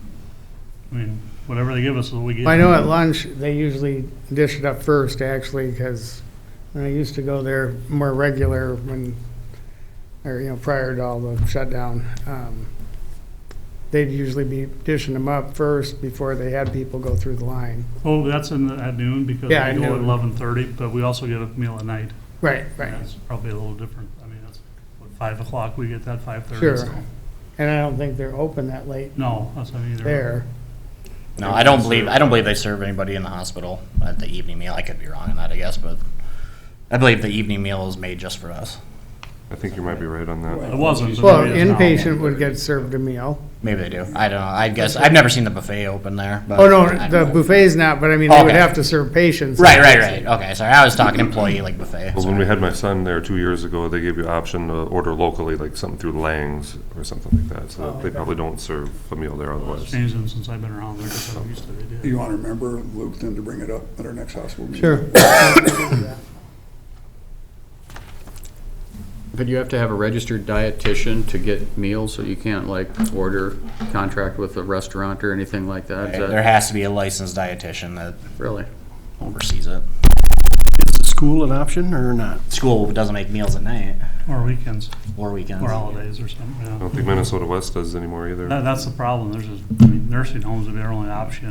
I mean, whatever they give us is what we get. I know at lunch, they usually dish it up first, actually, because when I used to go there more regular prior to all the shutdown, they'd usually be dishing them up first before they had people go through the line. Oh, that's at noon because Yeah, we at go at noon. 11:30, but we also get a meal at night. Right, And right. that's probably a little different. I mean, that's 5 o'clock. We get that 5:30. Sure. So. And I don't think they're open that late No, that's not either. there. No, I don't believe they serve anybody in the hospital at the evening meal. I could be wrong on that, I guess, but I believe the evening meal is made just for us. I think you might be right on that. It wasn't. but Well, maybe it's now. inpatient would get served a meal. Maybe they do. I don't know. I guess I've never seen the buffet open there. But Oh, no, I don't the know. buffet's not, but I mean, they would Okay. have to serve patients. Right. Okay, sorry. I was talking employee like buffet. Well, when we Sorry. had my son there 2 years ago, they gave you option to order locally, like something through Lang's or something like that. So they probably don't serve a meal there It's otherwise. changed them since I've been around there, because I used to, they did. You want to remember, Luke, then to bring it up at our next hospital meeting? Sure. But you have to have a registered dietitian to get meals, so you can't like order, contract with a restaurant or anything like that? Is There that has to be a licensed dietitian that really? oversees it. Is the school an option or not? School doesn't make meals at night Or weekends, or weekends. or holidays or something, I yeah. don't think Minnesota West does anymore either. That's the problem. There's just, I mean, nursing homes would be our only option,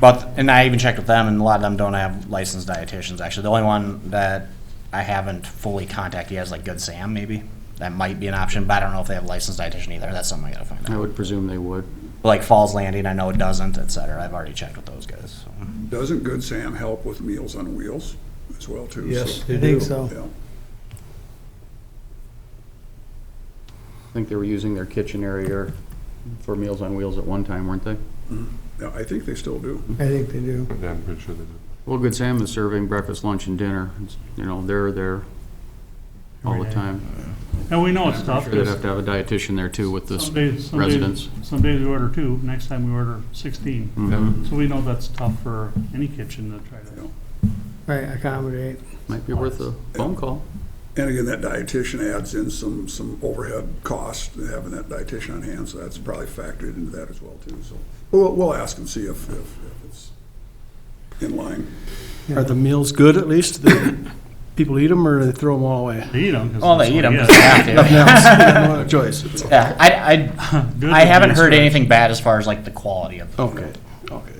and And I even checked with them, and a lot of them don't have licensed dietitians. Actually, the only one that I haven't fully contacted yet is like Good Sam, maybe. That might be an option, but I don't know if they have a licensed dietitian either. That's something I gotta find I out. would presume they would. Like Falls Landing, I know it doesn't, et cetera. I've already checked with those guys. So. Doesn't Good Sam help with Meals on Wheels as well, too? Yes, So, they I do. think so. yeah. I think they were using their kitchen area for Meals on Wheels at one time, weren't they? Yeah, I think they still do. I think they do. Yeah, I'm pretty sure they do. Well, Good Sam is serving breakfast, lunch, and dinner. It's, you know, they're there all the Every day. time. and we know it's tough, Sure they'd have because to have a dietitian there too with the some days, residents. some days we order 2, next time we order 16. Mhm. So we know that's tough for any kitchen to try to. Right, accommodate. Might be worth a phone call. And again, that dietitian adds in some overhead costs, having that dietitian on hand, so that's probably factored into that as well, too. So we'll ask and see if it's in line. Are the meals good at least? Do people eat them or do they throw them all away? They eat them. Well, they eat them because they have to. Nothing else. They have no other choice. Yeah, I haven't heard anything bad as far as like the quality of. Okay,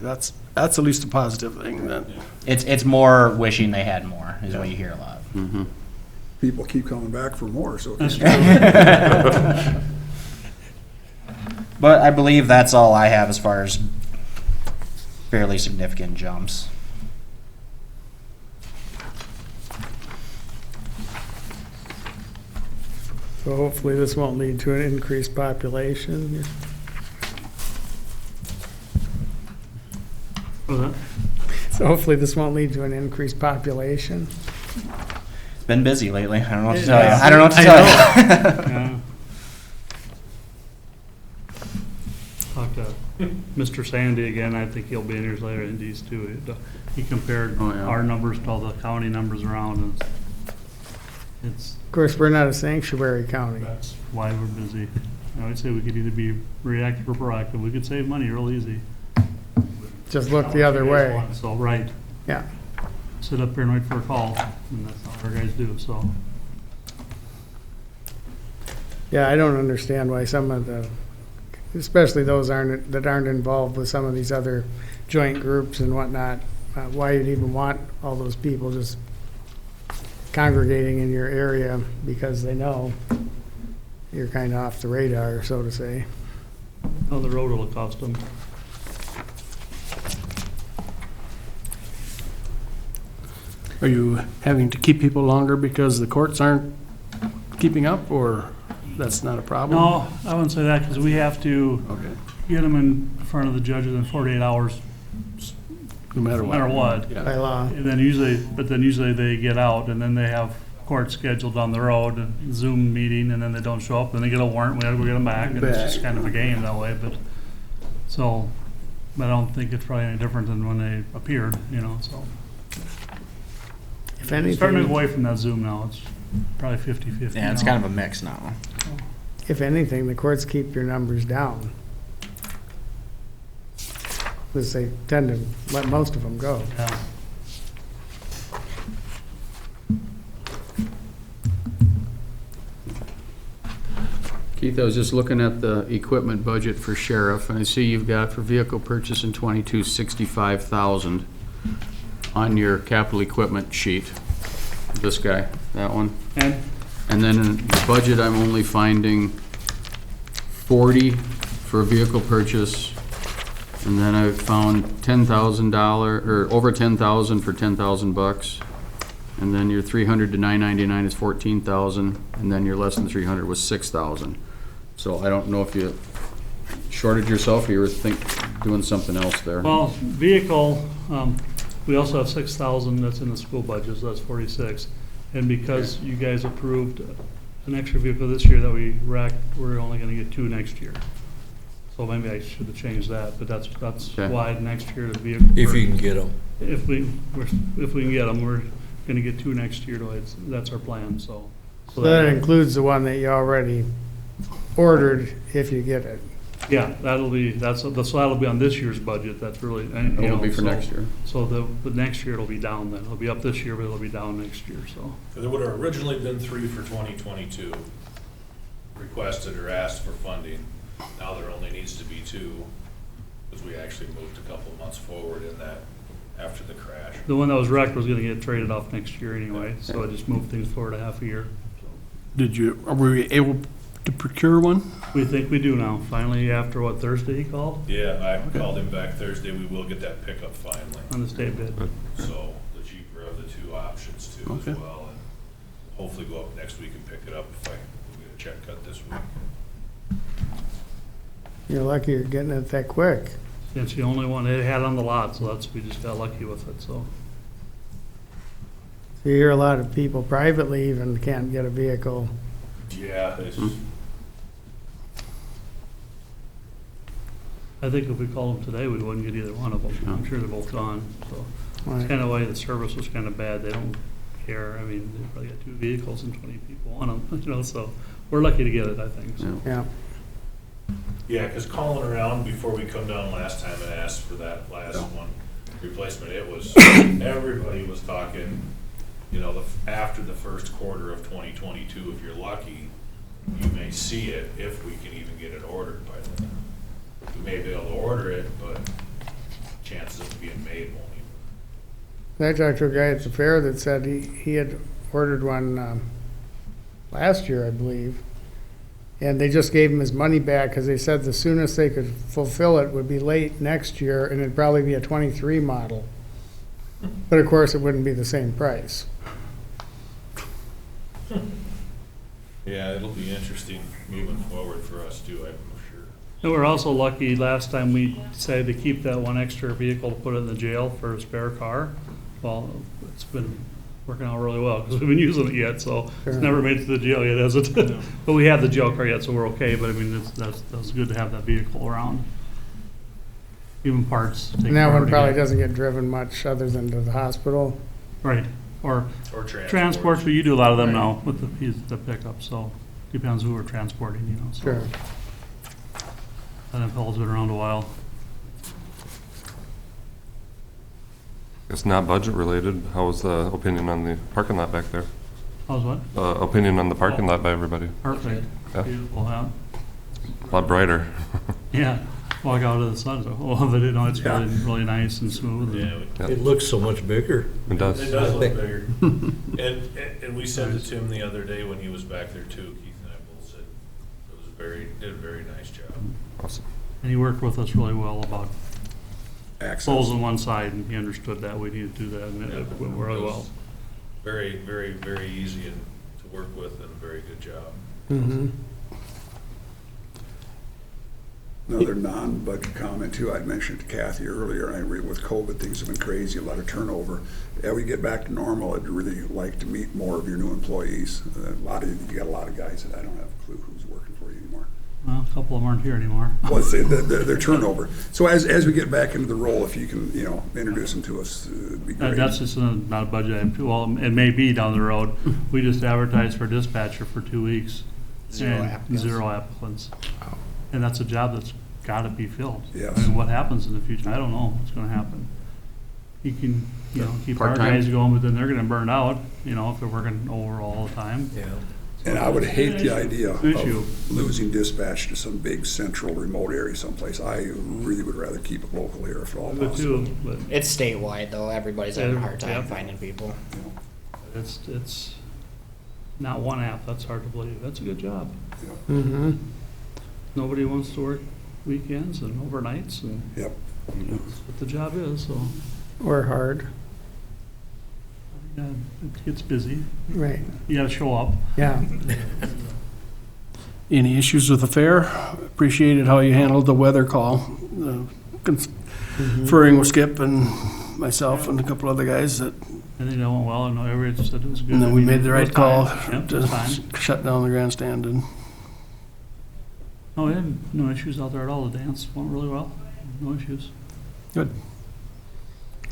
that's at least a positive thing then. It's more wishing they had more is what you hear a lot. People keep coming back for more, so. That's true. But I believe that's all I have as far as fairly significant jumps. So hopefully this won't lead to an increased population. What's that? So hopefully this won't lead to an increased population. It's been busy lately. I don't know what to It tell you. is. I don't know what to tell you. Yeah. Talked to Mr. Sandy again, I think he'll be in here later, and these too. He compared Oh, yeah. our numbers to all the county numbers around, and it's, Of course, we're not a sanctuary county. that's why we're busy. I would say we could either be reactive or proactive. We could save money real easy. Just look the other way. So, right, Yeah. sit up here and wait for a call, and that's all our guys do, so. Yeah, I don't understand why some of the, especially those that aren't involved with some of these other joint groups and whatnot, why you'd even want all those people just congregating in your area because they know you're kind of off the radar, so to say. Oh, the road will cost them. Are you having to keep people longer because the courts aren't keeping up, or that's not a problem? No, I wouldn't say that, because we have to Okay, get them in front of the judges in 48 hours, no matter no what. matter what. Yeah. By law. And then usually they get out, and then they have court scheduled on the road, and Zoom meeting, and then they don't show up, then they get a warrant, we gotta go get them back, and it's just Back. kind of a game that way, but, so, but I don't think it's probably any different than when they appeared, you know, so. If Starting to move anything, away from that Zoom now, it's probably 50-50. Yeah, it's now. kind of a mix now. if anything, the courts keep your numbers down. Because they tend to let most of them go. Yeah. Keith, I was just looking at the equipment budget for sheriff, and I see you've got for vehicle purchase in 22, 65,000 on your capital equipment sheet. This guy, that one. And And then in the budget, I'm only finding 40 for a vehicle purchase. And then I found $10,000, or over 10,000 for 10,000 bucks. And then your 300 to 999 is 14,000, and then your less than 300 was 6,000. So I don't know if you shorted yourself or you were doing something else there. Well, vehicle, we also have 6,000 that's in the school budget, so that's 46. And because you guys approved an extra vehicle this year that we wrecked, we're only gonna get 2 next year. So maybe I should have changed that, but that's Okay. why next year the vehicle. If you can get them. If we can get them, we're gonna get 2 next year, that's our plan, so. So that includes the one that you already ordered if you get it. Yeah, that'll be on this year's budget, that's really, and, you It'll know, be for so- next year. So the next year it'll be down then, it'll be up this year, but it'll be down next year, so. There would have originally been 3 for 2022, requested or asked for funding. Now there only needs to be 2, because we actually moved a couple months forward in that after the crash. The one that was wrecked was gonna get traded off next year anyway, so I just moved things forward a half a year. Are we able to procure one? We think we do now, finally, after what, Thursday he called Yeah, I called him back Thursday, we will get that pickup finally. on the state bid? So the cheaper of the 2 options too as Okay. well, and hopefully go up next week and pick it up if I can get a check cut this week. You're lucky you're getting it that quick. It's the only one they had on the lot, so we just got lucky with it, so. You hear a lot of people privately even can't get a vehicle. Yeah, it's, I think if we called them today, we wouldn't get either one of them. I'm sure they're both gone, so. It's Right. kind of why the service was kind of bad. They don't care. I mean, they probably got 2 vehicles and 20 people on them, you know, so we're lucky to get it, I think, so. Yeah. yeah, because calling around before we come down last time and asked for that last one replacement, it was, everybody was talking, you know, after the first quarter of 2022, if you're lucky, you may see it if we can even get it ordered by then. We may be able to order it, but chances of it being made won't even. I talked to a guy at the fair that said he had ordered one last year, I believe. And they just gave him his money back because they said the soonest they could fulfill it would be late next year and it'd probably be a 23 model. But of course, it wouldn't be the same price. Yeah, it'll be interesting moving forward for us too, I'm sure. And we're also lucky, last time we decided to keep that one extra vehicle to put in the jail for a spare car. Well, it's been working out really well because we've been using it yet, so it's Sure. never made it to the jail yet, has it? But we have the jail car yet, so we're okay, but I mean, that's good to have that vehicle around. Even parts. take And that forever one to probably get. doesn't get driven much other than to the hospital. Right, or Or transports, but you do a lot of them Right. now with the pickup, so depends who we're transporting, you know, so. Sure. And that fellow's been around a while. It's not budget related. How was the opinion on the parking lot back there? How's what? Opinion on the parking lot by everybody? Perfect. Yeah. Beautiful, huh? A lot brighter. Yeah, walk out of the sun, so, oh, but you know, it's really, really nice and smooth. and- Yeah, Yeah. It looks so much bigger. It does. it does look bigger. And we said to Tim the other day when he was back there too, Keith and I both said, it was did a very nice job. Awesome. And he worked with us really well about Access. closing one side, and he understood that we needed to do that, and it went really well. Very, very, very easy and to work with and a very good job. Mm-hmm. Another non-budget comment too, I'd mentioned to Kathy earlier, I agree with COVID, things have been crazy, a lot of turnover. Yeah, we get back to normal, I'd really like to meet more of your new employees. You got a lot of guys that I don't have a clue who's working for you anymore. Well, a couple of them aren't here anymore. Well, it's their turnover. So as we get back into the role, if you can, introduce them to us, it'd be great. That's just not a budget item, too. Well, it may be down the road. We just advertised for dispatcher for 2 weeks. Zero and applicants. Zero applicants. And that's a job that's gotta be filled. Yes. I mean, what happens in the future, I don't know what's gonna happen. You can, keep our Part-time. guys going, but then they're gonna burn out, if they're working over all the time. Yeah. And I would hate the idea Issue. of losing dispatch to some big central remote area someplace. I really would rather keep it local here if at all But possible. too, but It's statewide though. Everybody's having a hard time Yep. finding people. it's not one app, that's hard to believe. That's a good job. Mm-hmm. Nobody wants to work weekends and overnights, and Yep. that's what the job is, so. Or hard. Yeah, it gets busy. Right, You gotta show up. yeah. Any issues with the fair? Appreciated how you handled the weather call. Conferring with Skip and myself and a couple other guys that, I think that went well, and everybody said it was good. and then we made the right call Yep, it was fine. to shut down the grandstand and No, we had no issues out there at all. The dance went really well. No issues. good.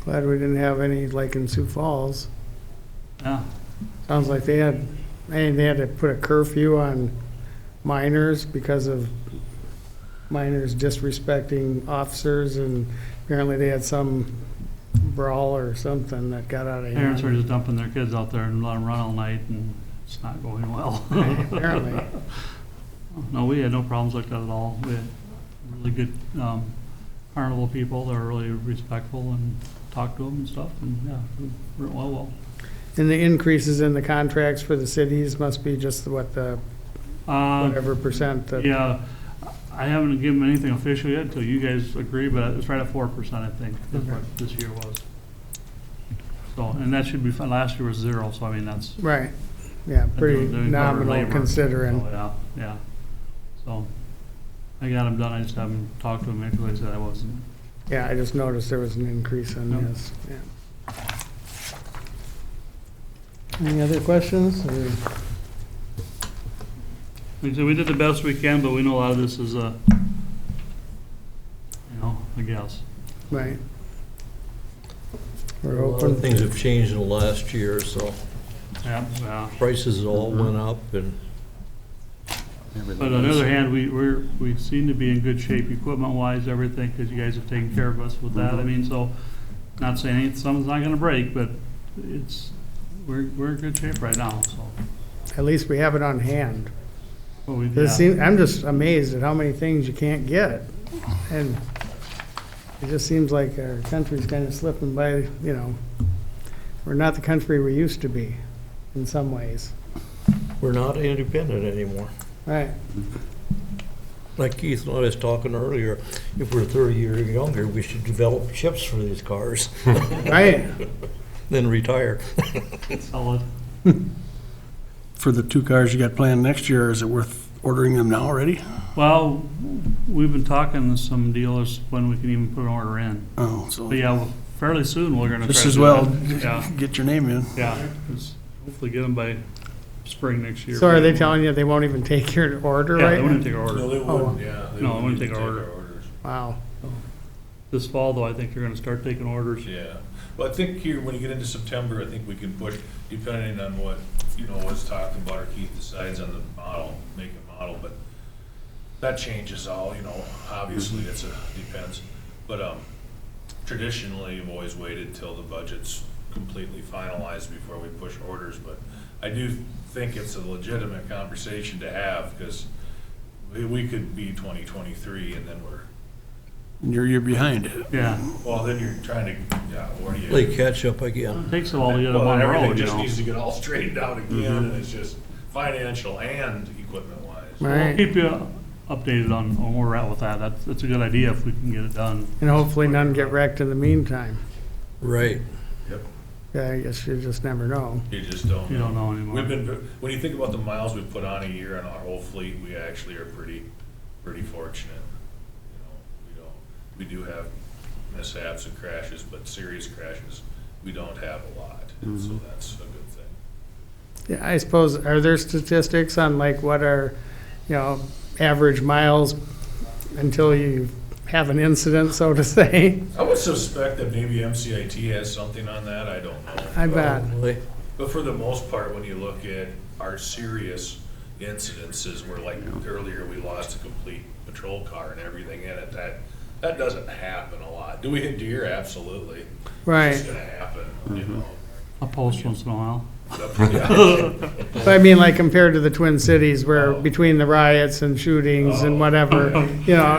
Glad we didn't have any like in Sioux Falls. Yeah. Sounds like they had to put a curfew on minors because of minors disrespecting officers, and apparently they had some brawl or something that got out of Parents are hand. just dumping their kids out there and let them run all night, and it's not going well. Apparently. No, we had no problems like that at all. We had really good carnival people. They were really respectful and talked to them and stuff, and yeah, it went well. And the increases in the contracts for the cities must be just what the, whatever percent that. Yeah, I haven't given them anything official yet until you guys agree, but it's right at 4%, I think, is what this year was. So, and that should be fine. Last year was 0, so I mean, that's. Right, yeah, pretty they cover nominal labor. considering. Oh, yeah, yeah. So, I got them done. I just haven't talked to them yet because I said I wasn't. Yeah, I just noticed there was an increase in Yep. this, yeah. Any other questions? Or- Like I said, we did the best we can, but we know a lot of this is a guess. Right. We're A lot hoping. of things have changed in the last year, so Yeah, yeah. prices all went up and But on the other hand, we seem to be in good shape equipment-wise, everything, because you guys have taken care of us with that. I mean, so, not saying something's not gonna break, but we're in good shape right now, so. At least we have it on hand. Well, we, I'm just amazed at how many things you can't get. And it just seems like our country's kind of slipping by, we're not the country we used to be in some ways. we're not independent anymore. Right, Like Keith and I was talking earlier, if we're 30 years younger, we should develop chips for these cars, right. then retire. solid. For the 2 cars you got planned next year, is it worth ordering them now already? Well, we've been talking to some dealers when we can even put an order in. Oh, so But yeah, fairly soon, we're gonna try just to as do well that. Yeah, get your name in. yeah. Just hopefully get them by spring next year. So are they telling you they won't even take your order Yeah, right they now? wouldn't take our order. No, they Oh. wouldn't, yeah. No, I wouldn't take even our order. orders. Wow, This fall, though, I think you're gonna start taking orders. Yeah, well, I think here, when you get into September, I think we can push, depending on what, was talked about, or Keith decides on the model, make and model, but that changes all, obviously, depends. But, traditionally, we've always waited till the budget's completely finalized before we push orders, but I do think it's a legitimate conversation to have, because we could be 2023, and then You're behind. Yeah, well, then you're trying to, what do you? Play catch up again. it takes a while to get them Well, on the everything road, just needs to get all straightened out again, and it's just financial and equipment-wise. We'll right. keep you updated on where we're at with that. That's a good idea if we can get it done. And hopefully none get wrecked in the meantime. Right. Yeah, I guess you just never know. You just don't You know. don't know anymore. We've been, when you think about the miles we put on a year on our whole fleet, we actually are pretty fortunate. We do have mishaps and crashes, but serious crashes, we don't have a lot, and so that's a good thing. Yeah, I suppose, are there statistics on like what are, average miles until you have an incident, so to say? I would suspect that maybe MCIT has something on that, I don't know. I bet. Probably. But for the most part, when you look at our serious incidences, where like earlier, we lost a complete patrol car and everything in it, that doesn't happen a lot. Do we hit deer? Absolutely. Right. It's gonna happen, A post once in a while. Yeah. But I mean, like compared to the Twin Cities where between the riots and shootings and whatever,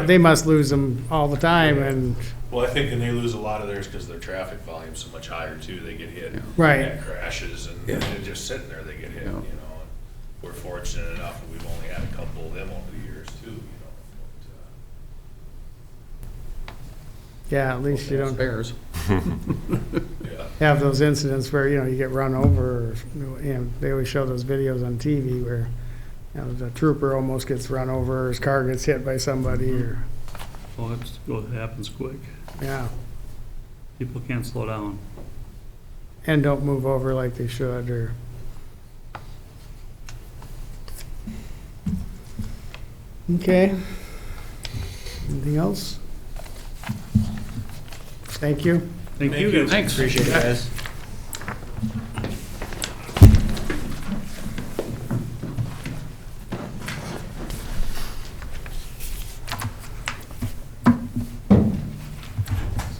they must lose them all the time and, Well, I think, and they lose a lot of theirs because their traffic volume's so much higher too. They get hit. Right. At crashes and they're just sitting there, they get hit, and we're fortunate enough that we've only had a couple of them over the years too, yeah, at least you don't, Spares. have those incidents where, you get run over, or, they always show those videos on TV where, the trooper almost gets run over, or his car gets hit by somebody, or, Oh, it happens quick. yeah, People can't slow down. and don't move over like they should, or. Okay. Anything else? Thank you. Thank you guys. Thanks. Appreciate it, guys.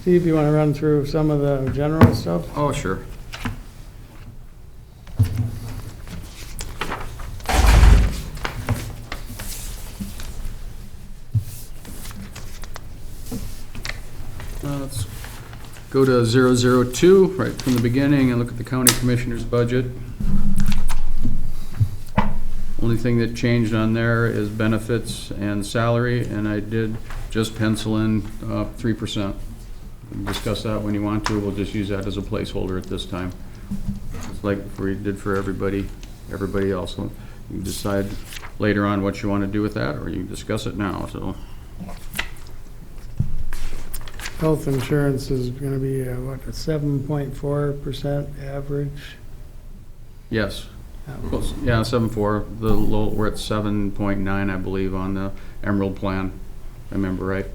Steve, you want to run through some of the general stuff? Oh, sure. Let's go to 002, right from the beginning, and look at the county commissioner's budget. Only thing that changed on there is benefits and salary, and I did just pencil in 3%. Discuss that when you want to. We'll just use that as a placeholder at this time. Just like we did for everybody else. You can decide later on what you want to do with that, or you can discuss it now, so. Health insurance is going to be, what, a 7.4% average? Yes. Close. Yeah, 7.4. The low, we're at 7.9, I believe, on the Emerald plan. I remember right.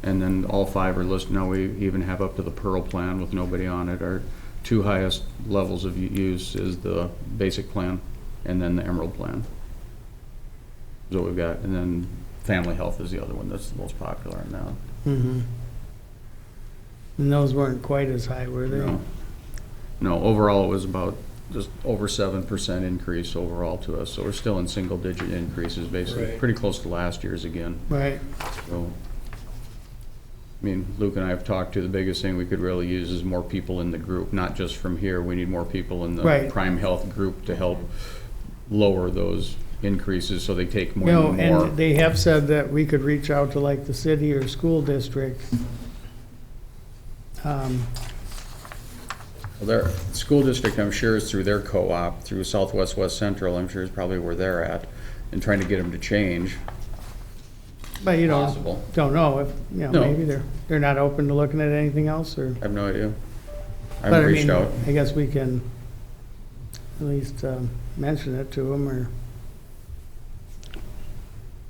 And then all 5 are listed. Now we even have up to the Pearl plan with nobody on it. Our 2 highest levels of use is the basic plan and then the Emerald plan. Is what we've got. And then family health is the other one that's the most popular now. Mm-hmm. And those weren't quite as high, were they? No, overall it was about just over 7% increase overall to us. So we're still in single digit increases, basically. Right. Pretty close to last year's again. Right. So, I mean, Luke and I have talked to, the biggest thing we could really use is more people in the group, not just from here. We need more people in the Right. prime health group to help lower those increases so they take more and more. And they have said that we could reach out to like the city or school district. Well, their school district, I'm sure, is through their co-op, through Southwest West Central, I'm sure is probably where they're at, and trying to get them to change. But you Possible. don't know if, No. maybe they're not open to looking at anything else, or. I have no idea. I But haven't reached out. I guess we can at least mention it to them, or.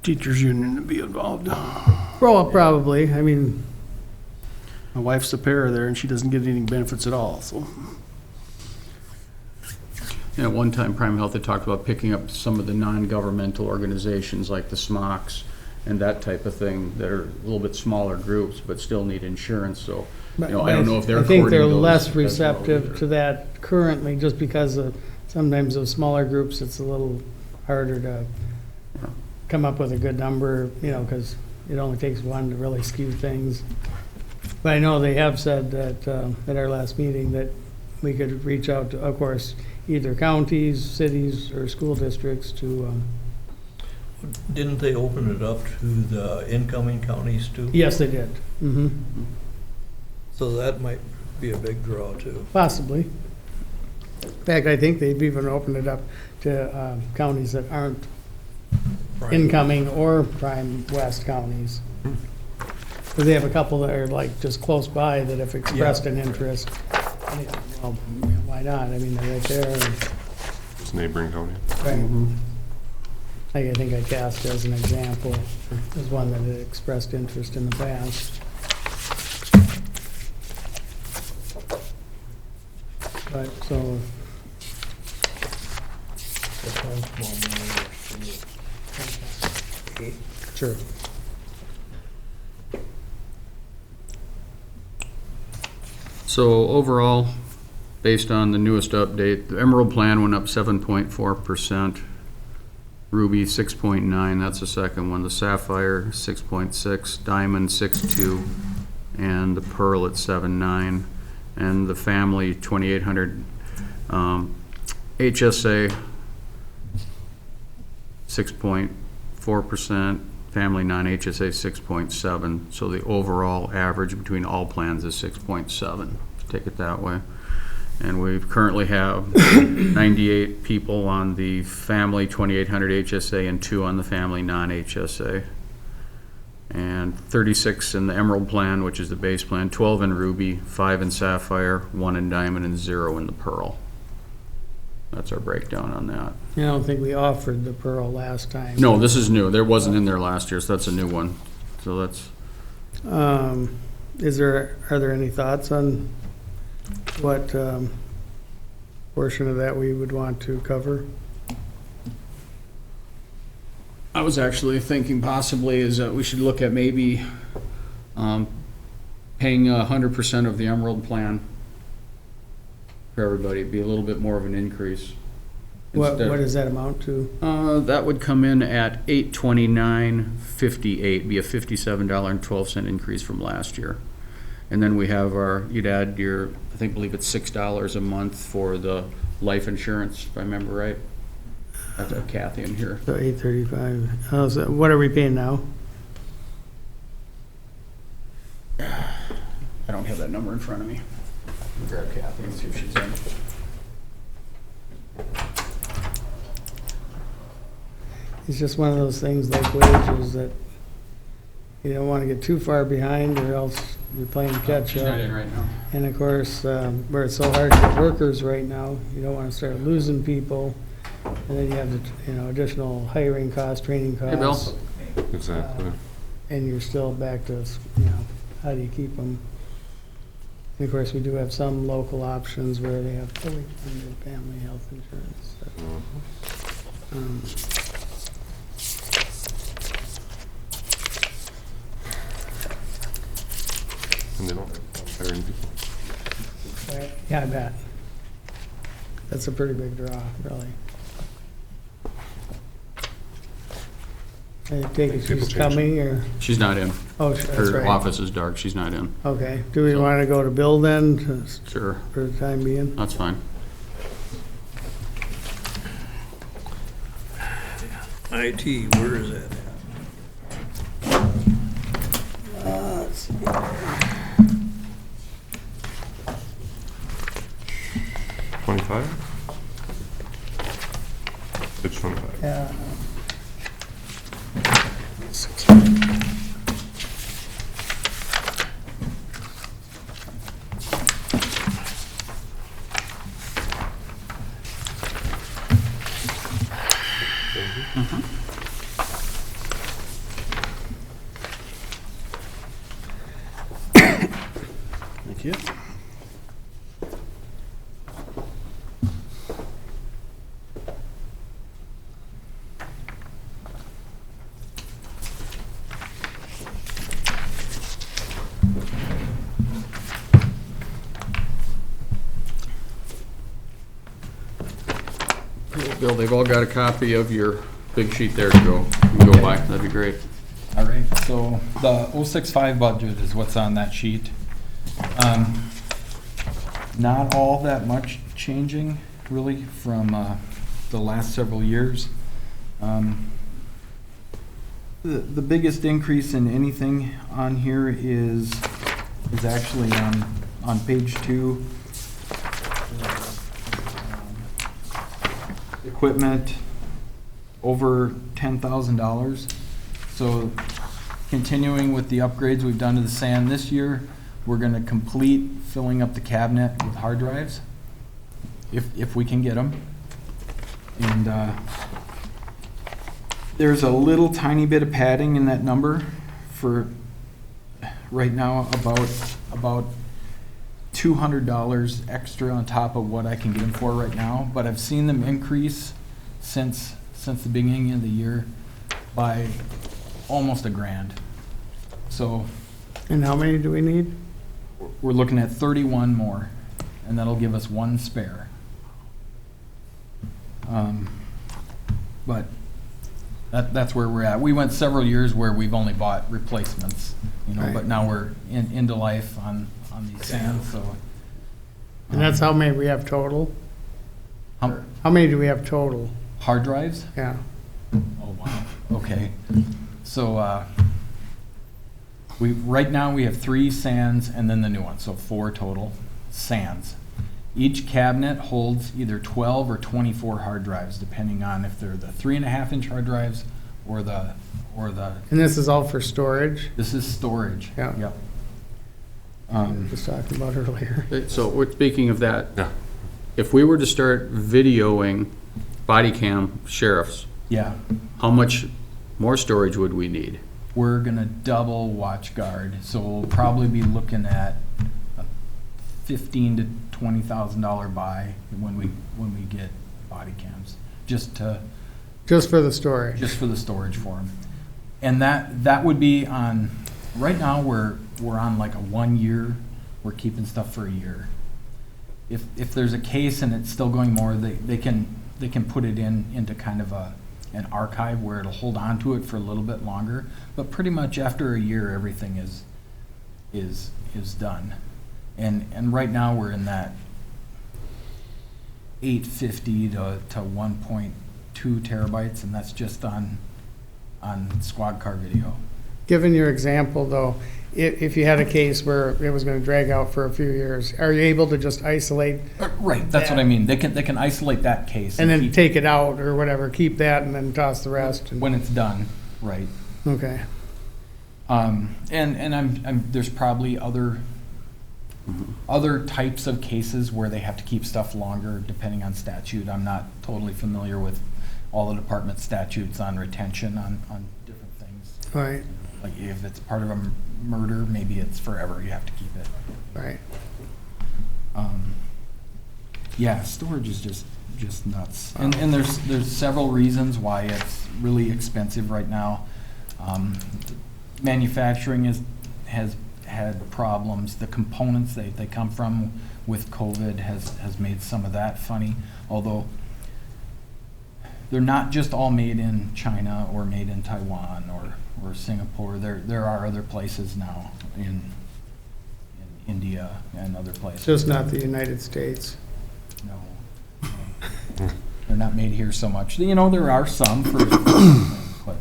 Teachers union to be involved. Well, probably, I mean, My wife's a para there and she doesn't get any benefits at all, so. Yeah, at one time, Prime Health had talked about picking up some of the non-governmental organizations like the SMOCs and that type of thing that are a little bit smaller groups but still need insurance, so, I don't know if they're I think they're courting those less as well receptive either. to that currently, just because of sometimes those smaller groups, it's a little harder to come up with a good number, because it only takes one to really skew things. But I know they have said that, at our last meeting, that we could reach out to, of course, either counties, cities, or school districts to, Didn't they open it up to the incoming counties too? yes, they did. Mm-hmm. So that might be a big draw too. Possibly. In fact, I think they've even opened it up to counties that aren't incoming or prime west counties. Because they have a couple that are like just close by that have expressed an interest. Well, why not? I mean, they're right there. and- Just neighboring county. Right. Like, I think I cast as an example, as one that had expressed interest in the past. But, so, sure. So overall, based on the newest update, the Emerald plan went up 7.4%. Ruby 6.9, that's the second one. The Sapphire 6.6, Diamond 6.2, and the Pearl at 7.9, and the Family 2800 HSA 6.4%, family non-HSA 6.7, so the overall average between all plans is 6.7, take it that way. And we currently have 98 people on the family 2800 HSA and 2 on the family non-HSA. And 36 in the Emerald plan, which is the base plan, 12 in Ruby, 5 in Sapphire, 1 in Diamond, and 0 in the Pearl. That's our breakdown on that. I don't think we offered the Pearl last time. No, this is new. There wasn't in there last year, so that's a new one. So that's, Are there any thoughts on what portion of that we would want to cover? I was actually thinking possibly is that we should look at maybe paying 100% of the Emerald plan for everybody. It'd be a little bit more of an increase. What Instead- does that amount to? That would come in at $829.58, be a $57.12 increase from last year. And then we have you'd add your, believe it's $6 a month for the life insurance, if I remember right. I have to have Kathy in here. So 835. So what are we paying now? I don't have that number in front of me. Grab Kathy and see if she's in. It's just one of those things like wages that you don't want to get too far behind or else you're playing catch She's not up. in right now. And of course, where it's so hard to get workers right now, you don't want to start losing people. And then you have the, additional hiring costs, training Hey, Bill. costs. Exactly. And you're still back to, how do you keep them? And of course, we do have some local options where they have fully funded family health insurance. And they don't have hiring people. Yeah, I bet. That's a pretty big draw, really. I take it People she's change. coming, or, She's not in. oh, that's Her right. office is dark. She's not in. Okay, do we want to go to Bill then, Sure, for the time being? that's fine. IT, where is that at? Let's see. 25? Page 25. Yeah. Thank you. Bill, they've all got a copy of your big sheet there to go. You can go by. That'd be great. All right, so the 065 budget is what's on that sheet. Not all that much changing, really, from the last several years. The biggest increase in anything on here is actually on page 2. Equipment over $10,000. So continuing with the upgrades we've done to the sand this year, we're gonna complete filling up the cabinet with hard drives, if we can get them. And there's a little tiny bit of padding in that number for right now, about $200 extra on top of what I can get them for right now, but I've seen them increase since the beginning of the year by almost $1,000. So And how many do we need? we're looking at 31 more, and that'll give us 1 spare. But that's where we're at. We went several years where we've only bought replacements, Right. but now we're into life on these sands, so. And that's how many we have total? How- How many do we have total? Hard drives? Yeah. Oh, wow, okay. So, right now we have 3 sands and then the new one, so 4 total sands. Each cabinet holds either 12 or 24 hard drives, depending on if they're the 3.5-inch hard drives or the, And this is all for storage? this is storage. Yeah. Yep. Was talking about earlier. So we're speaking of that. Yeah. If we were to start videoing body cam sheriffs, Yeah. how much more storage would we need? We're gonna double watch guard, so we'll probably be looking at a $15,000 to $20,000 buy when we get body cams, just Just for the storage? for the storage for them. And that would be on, right now, we're on like a 1 year, we're keeping stuff for a year. If there's a case and it's still going more, they can put it into kind of an archive where it'll hold on to it for a little bit longer. But pretty much after a year, everything is done. And right now, we're in that 850 to 1.2 terabytes, and that's just on squad car video. Given your example, though, if you had a case where it was going to drag out for a few years, are you able to just isolate Right, that's what I mean. They can isolate that case. and then keep- take it out or whatever, keep that and then toss the rest? when it's done, right. Okay. And I'm there's probably other types of cases where they have to keep stuff longer depending on statute. I'm not totally familiar with all the department statutes on retention on different things. All right, Like if it's part of a murder, maybe it's forever, you have to keep it. right. Yeah, storage is just nuts. And there's several reasons why it's really expensive right now. Manufacturing has had problems. The components they come from with COVID has made some of that funny, although they're not just all made in China or made in Taiwan or Singapore. There are other places now in India and other places. Just not the United States. No. They're not made here so much. You know, there are some for, but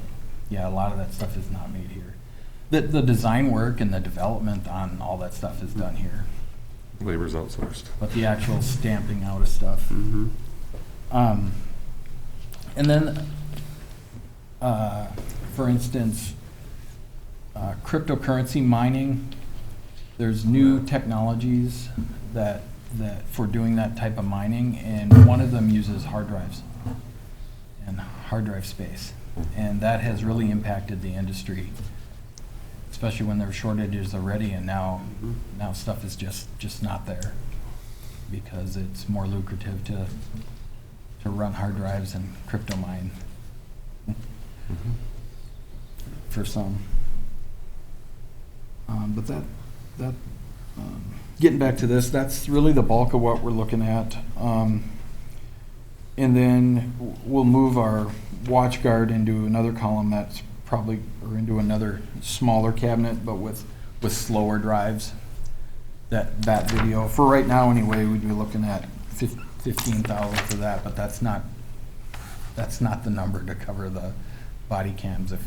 yeah, a lot of that stuff is not made here. The design work and the development on all that stuff is done here, Labor's outsourced. but the actual stamping out of stuff. And then, for instance, cryptocurrency mining, there's new technologies that for doing that type of mining, and one of them uses hard drives and hard drive space. And that has really impacted the industry, especially when there were shortages already, and now stuff is just not there because it's more lucrative to run hard drives and crypto mine for some. But that getting back to this, that's really the bulk of what we're looking at. And then we'll move our watch guard into another column that's probably, or into another smaller cabinet, but with slower drives. That video, for right now anyway, we'd be looking at 15,000 for that, but that's not the number to cover the body cams if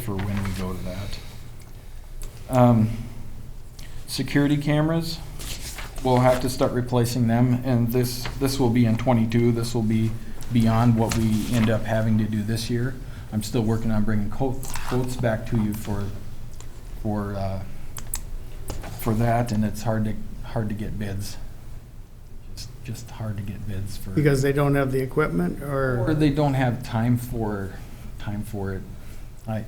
or when we go to that. Security cameras, we'll have to start replacing them, and this will be in '22. This will be beyond what we end up having to do this year. I'm still working on bringing quotes back to you for that, and it's hard to get bids. Just hard to get bids for. Because they don't have the equipment, Or or? they don't have time for it. I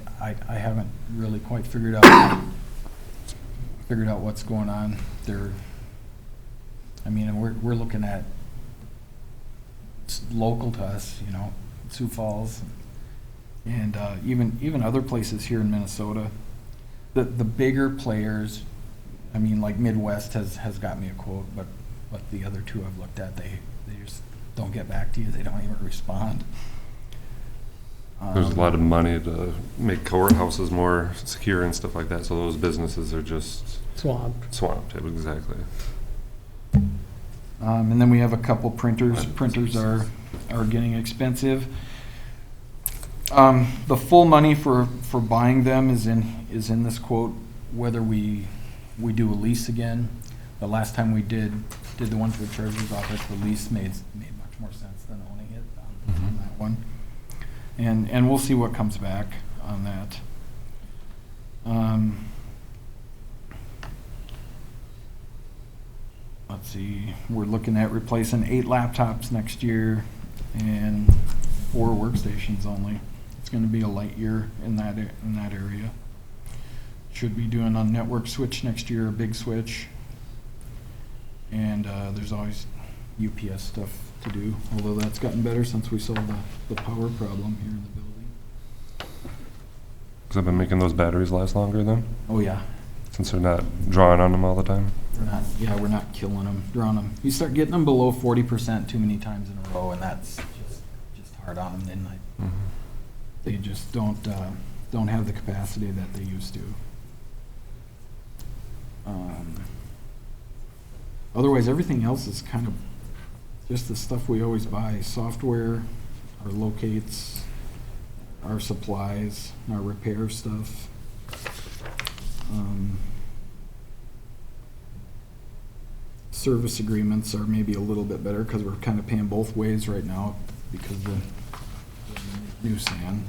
haven't really quite figured out what's going on. We're looking at local to us, Sioux Falls, and even other places here in Minnesota. The bigger players, like Midwest has got me a quote, but the other two I've looked at, they just don't get back to you. They don't even respond. There's a lot of money to make courthouses more secure and stuff like that, so those businesses are just Swamped. swamped, exactly. And then we have a couple printers. Printers are getting expensive. The full money for buying them is in this quote. Whether we do a lease again, the last time we did the one for the treasurer's office, the lease made much more sense than owning it on that one. And we'll see what comes back on that. Let's see, we're looking at replacing 8 laptops next year and 4 workstations only. It's gonna be a light year in that area. Should be doing a network switch next year, a big switch. And there's always UPS stuff to do, although that's gotten better since we solved the power problem here in the building. Because I've been making those batteries last longer then, Oh, yeah. since they're not drawing on them all the time. We're not killing them, drawing them. You start getting them below 40% too many times in a row, and that's just hard on them. Then they just don't have the capacity that they used to. Otherwise, everything else is kind of just the stuff we always buy: software, our locates, our supplies, our repair stuff. Service agreements are maybe a little bit better because we're kind of paying both ways right now because of the new SAN,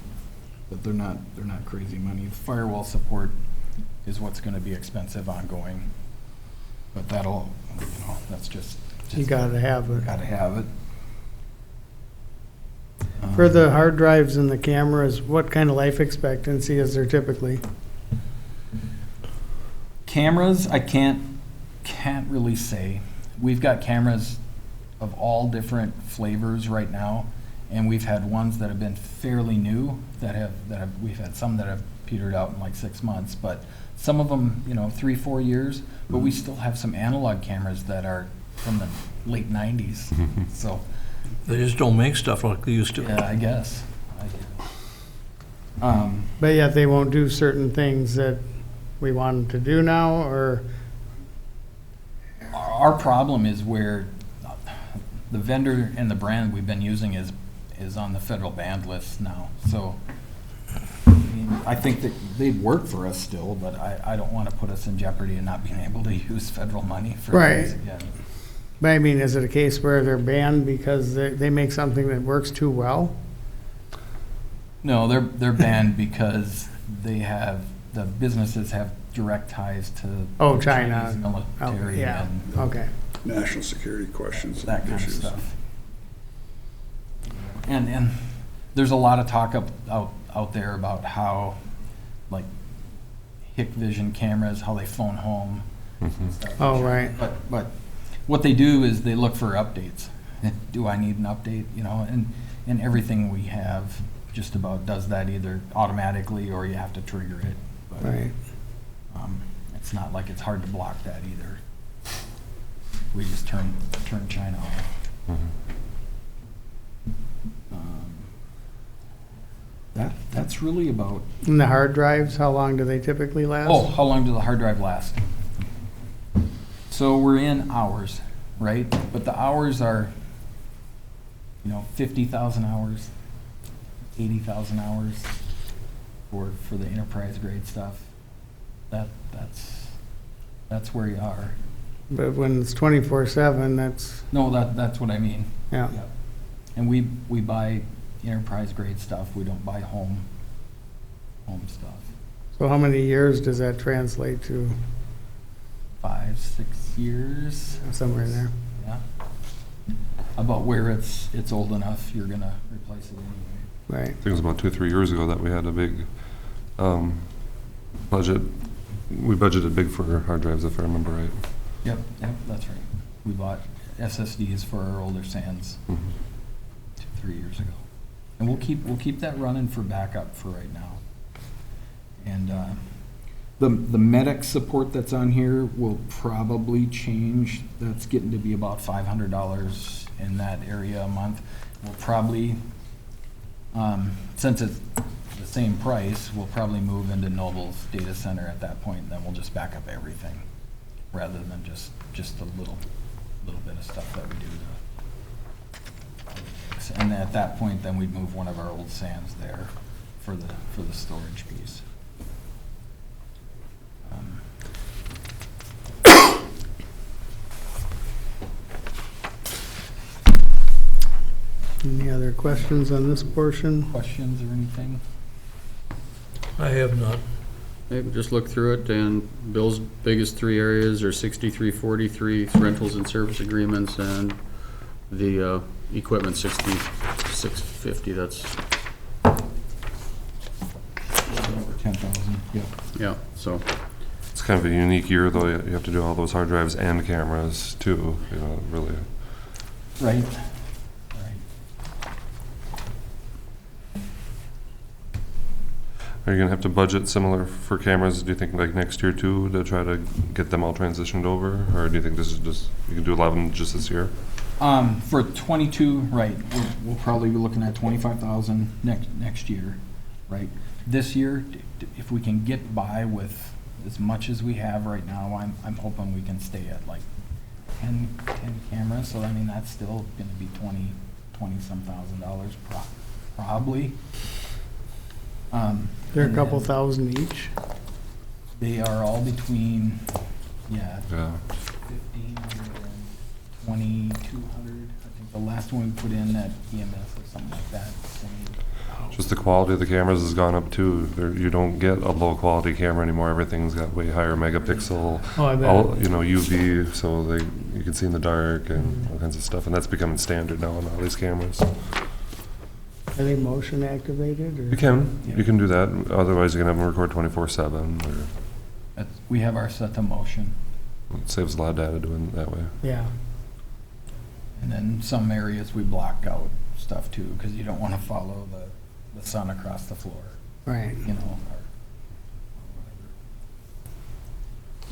but they're not crazy money. The firewall support is what's going to be expensive ongoing, but that's just You gotta have it. gotta have it. For the hard drives and the cameras, what kind of life expectancy is there typically? Cameras, I can't really say. We've got cameras of all different flavors right now, and we've had ones that have been fairly new we've had some that have petered out in like 6 months, but some of them, 3-4 years, but we still have some analog cameras that are from the late 90s. So, They just don't make stuff like they used to. yeah, I guess. But yet they won't do certain things that we want them to do now, or, Our problem is where the vendor and the brand we've been using is on the federal banned list now. So, I think that they'd work for us still, but I don't want to put us in jeopardy of not being able to use federal money for Right. things again. but I mean, is it a case where they're banned because they make something that works too well? No, they're banned because the businesses have direct ties to Oh, the China. Chinese Oh, military yeah, and okay. National security questions that and kind of issues. stuff. And there's a lot of talk out there about how, like, Hikvision cameras, how they phone home. and stuff. Oh, right. But what they do is they look for updates. Do I need an update? And everything we have just about does that either automatically or you have to trigger it. But, Right. it's not like it's hard to block that either. We just turn China off. That's really about. And the hard drives, how long do they typically last? Oh, how long do the hard drive last? So we're in hours, right? But the hours are, 50,000 hours, 80,000 hours for the enterprise grade stuff. That's where you are. But when it's 24/7, that's, No, that's what I mean. yeah. Yep. And we buy enterprise grade stuff. We don't buy home stuff. So how many years does that translate to? 5-6 years. Somewhere in there. Yeah. About where it's old enough, you're gonna replace it anyway. Right. I think it was about 2 or 3 years ago that we had a big budget. We budgeted big for hard drives, if I remember right. Yep, that's right. We bought SSDs for our older SANs 2-3 years ago. And we'll keep that running for backup for right now. And the medic support that's on here will probably change. That's getting to be about $500 in that area a month. We'll probably, since it's the same price, we'll probably move into Noble's data center at that point, and then we'll just back up everything, rather than just a little bit of stuff that we do. And at that point, then we'd move one of our old SANs there. for the storage piece. Any other questions on this portion? Questions or anything? I have not. Maybe just look through it, and Bill's biggest three areas are 6343 rentals and service agreements, and the equipment 6650. That's, Over 10,000, yeah. yeah, so. It's kind of a unique year, though. You have to do all those hard drives and cameras, too, you know, really. Right. Are you gonna have to budget similar for cameras, do you think, like next year too, to try to get them all transitioned over? Or do you think this is just, you can do 11 just this year? For 22, right, we'll probably be looking at 25,000 next year, right? This year, if we can get by with as much as we have right now, I'm hoping we can stay at like 10 cameras. So I mean, that's still gonna be $20-some thousand probably. They're a And couple then thousand each. They are all between, Yeah. 1,500 and 2,200. I think the last one we put in at EMS or something like that. Just the quality of the cameras has gone up too. You don't get a low quality camera anymore. Everything's got way higher megapixel, Oh, I bet. all, you know, UV, so you can see in the dark and all kinds of stuff. And that's becoming standard now on all these cameras. Are they motion activated or? You can do that. Otherwise, you can have them record 24/7, or We have our set to motion. it saves a lot of data doing it that way. Yeah. And then some areas we block out stuff too, because you don't want to follow the sun across the floor, Right. you know.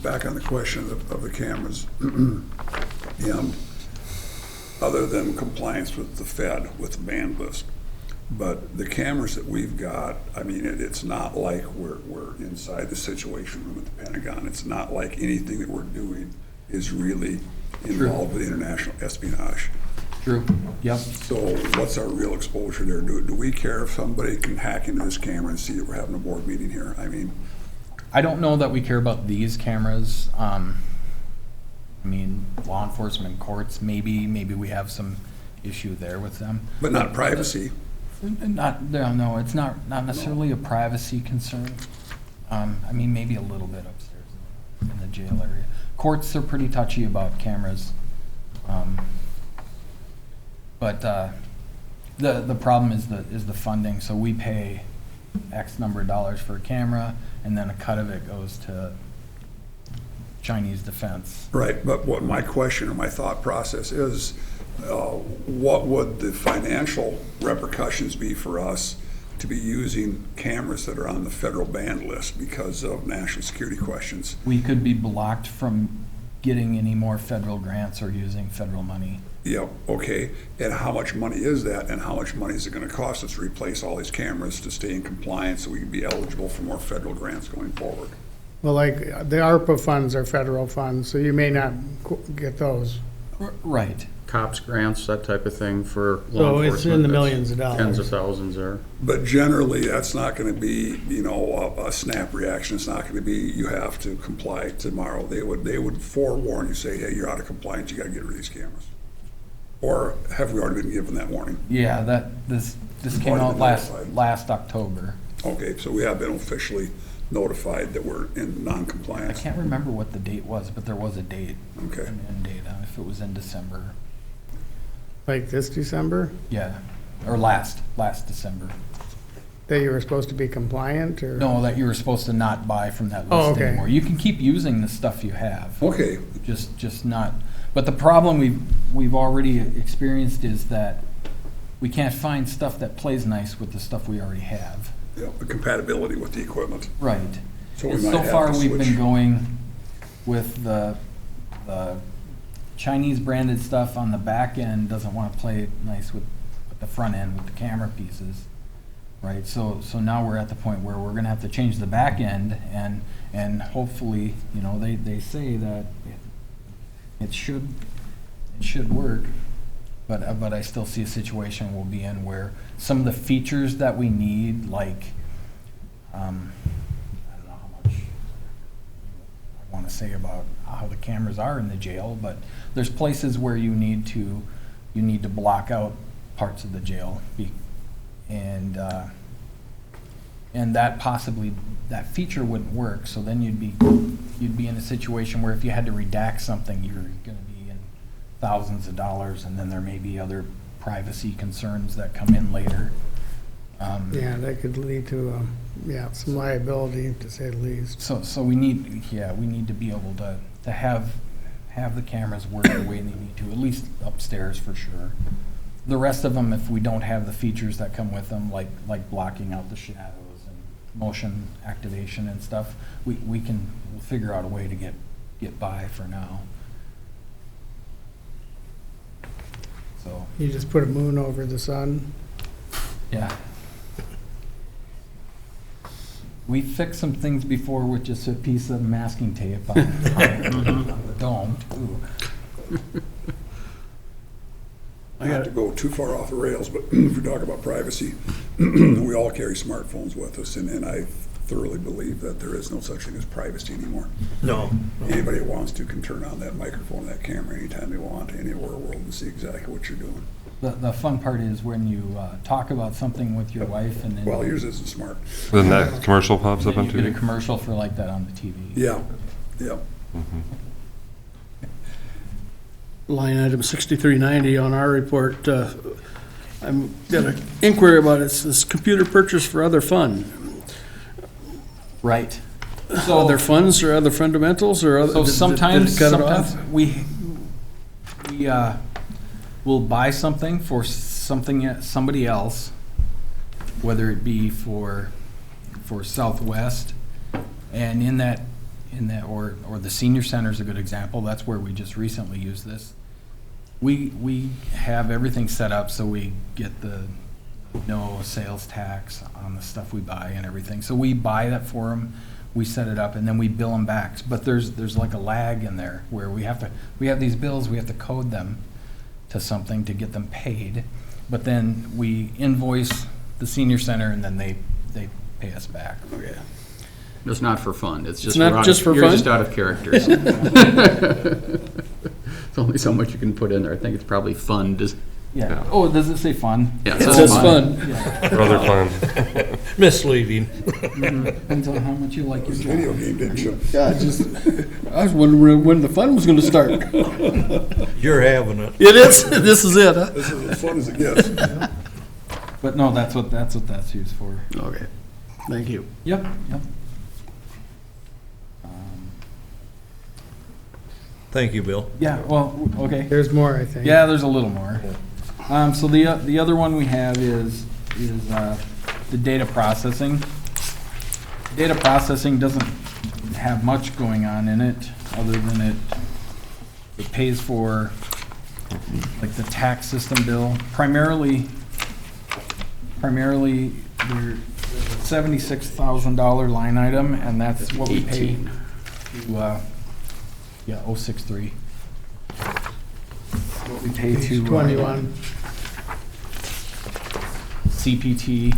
Back on the question of the cameras, and other than compliance with the Fed, with the band list, but the cameras that we've got, I mean, it's not like we're inside the Situation Room at the Pentagon. It's not like anything that we're doing is really involved with international espionage. True, yep. So what's our real exposure there? Do we care if somebody can hack into this camera and see that we're having a board meeting here? I mean, I don't know that we care about these cameras. I mean, law enforcement, courts, maybe we have some issue there with them. but not privacy. No, it's not necessarily a privacy concern. I mean, maybe a little bit upstairs in the jail area. Courts are pretty touchy about cameras. But the problem is the funding. So we pay X number of dollars for a camera, and then a cut of it goes to Chinese defense. Right, but what my question or my thought process is, what would the financial repercussions be for us to be using cameras that are on the federal banned list because of national security questions? We could be blocked from getting any more federal grants or using federal money. Yeah, okay, and how much money is that, and how much money is it gonna cost us to replace all these cameras to stay in compliance so we can be eligible for more federal grants going forward? Well, like, the ARPA funds are federal funds, so you may not get those. Right. Cops grants, that type of thing for law So enforcement. it's in the that's millions of dollars. Tens of thousands there. But generally, that's not gonna be, you know, a snap reaction. It's not gonna be, you have to comply tomorrow. They would forewarn you, say, hey, you're out of compliance, you gotta get rid of these cameras. Or have we already been given that warning? Yeah, this came Already out been last notified. October. Okay, so we have been officially notified that we're in I non-compliance. can't remember what the date was, but there was a date. Okay. An end date, if it was in December. Like this December, Yeah, or last December. that you were supposed to be compliant, or? No, that you were supposed to not buy from that Oh, list okay. anymore. You can keep using the stuff you have, Okay, just not. But the problem we've already experienced is that we can't find stuff that plays nice with the stuff we already have. yeah, the compatibility with the equipment. Right. So we And might so have far, to we've switch. been going with the Chinese branded stuff on the back end doesn't want to play nice with the front end with the camera pieces, right? So now we're at the point where we're gonna have to change the back end, and hopefully, you know, they say that it should work. But I still see a situation we'll be in where some of the features that we need, like, I don't know how much I want to say about how the cameras are in the jail, but there's places where you need to block out parts of the jail. And that feature wouldn't work, so then you'd be in a situation where if you had to redact something, you're gonna be in thousands of dollars, and then there may be other privacy concerns that come in later. Yeah, that could lead to, some liability, to say the least. So we need to be able to have the cameras work the way they need to, at least upstairs for sure. The rest of them, if we don't have the features that come with them, like blocking out the shadows and motion activation and stuff, we'll figure out a way to get by for now. So, You just put a moon over the sun. yeah. We fixed some things before with just a piece of masking tape on the dome, too. Not to go too far off the rails, but if we talk about privacy, we all carry smartphones with us, and I thoroughly believe that there is no such thing as privacy anymore. No. Anybody that wants to can turn on that microphone, that camera anytime they want, anywhere in the world, and see exactly what you're doing. The fun part is when you talk about something with your wife and then. Well, yours isn't smart. Then that commercial pops up then on you get a TV. commercial for like that on the TV. Yeah, yeah. Line item 6390 on our report, I'm got an inquiry about it, this computer purchase for other fund. Right. Other funds or other fundamentals or other? So did it sometimes cut it off? we will buy something for somebody else, whether it be for Southwest, and in that or the senior center is a good example. That's where we just recently used this. We have everything set up so we get the no sales tax on the stuff we buy and everything. So we buy that for them, we set it up, and then we bill them back. But there's like a lag in there where we have these bills, we have to code them to something to get them paid. But then we invoice the senior center and then they pay us back. Okay. It's not for fun. It's just not just for you're fun? just out of characters. It's only so much you can put in there. I think it's probably fun. Just Yeah. Yeah. Oh, does it say fun? yeah, It says fun. Rather fun. Misleading. Depends on how much you like your This job. video game didn't show. Yeah, I was wondering when the fun was gonna start. You're having it. It is, this is it, huh? This is as fun as it gets. But no, that's what that's used for. Okay, thank you. Yep. Thank you, Bill. Yeah, well, okay. There's more, I think. Yeah, there's a little more. So the other one we have is the data processing. Data processing doesn't have much going on in it, other than it pays for, like, the tax system bill. Primarily, there's a $76,000 line item, and that's what we pay to, 063. What we pay Page to 21. CPT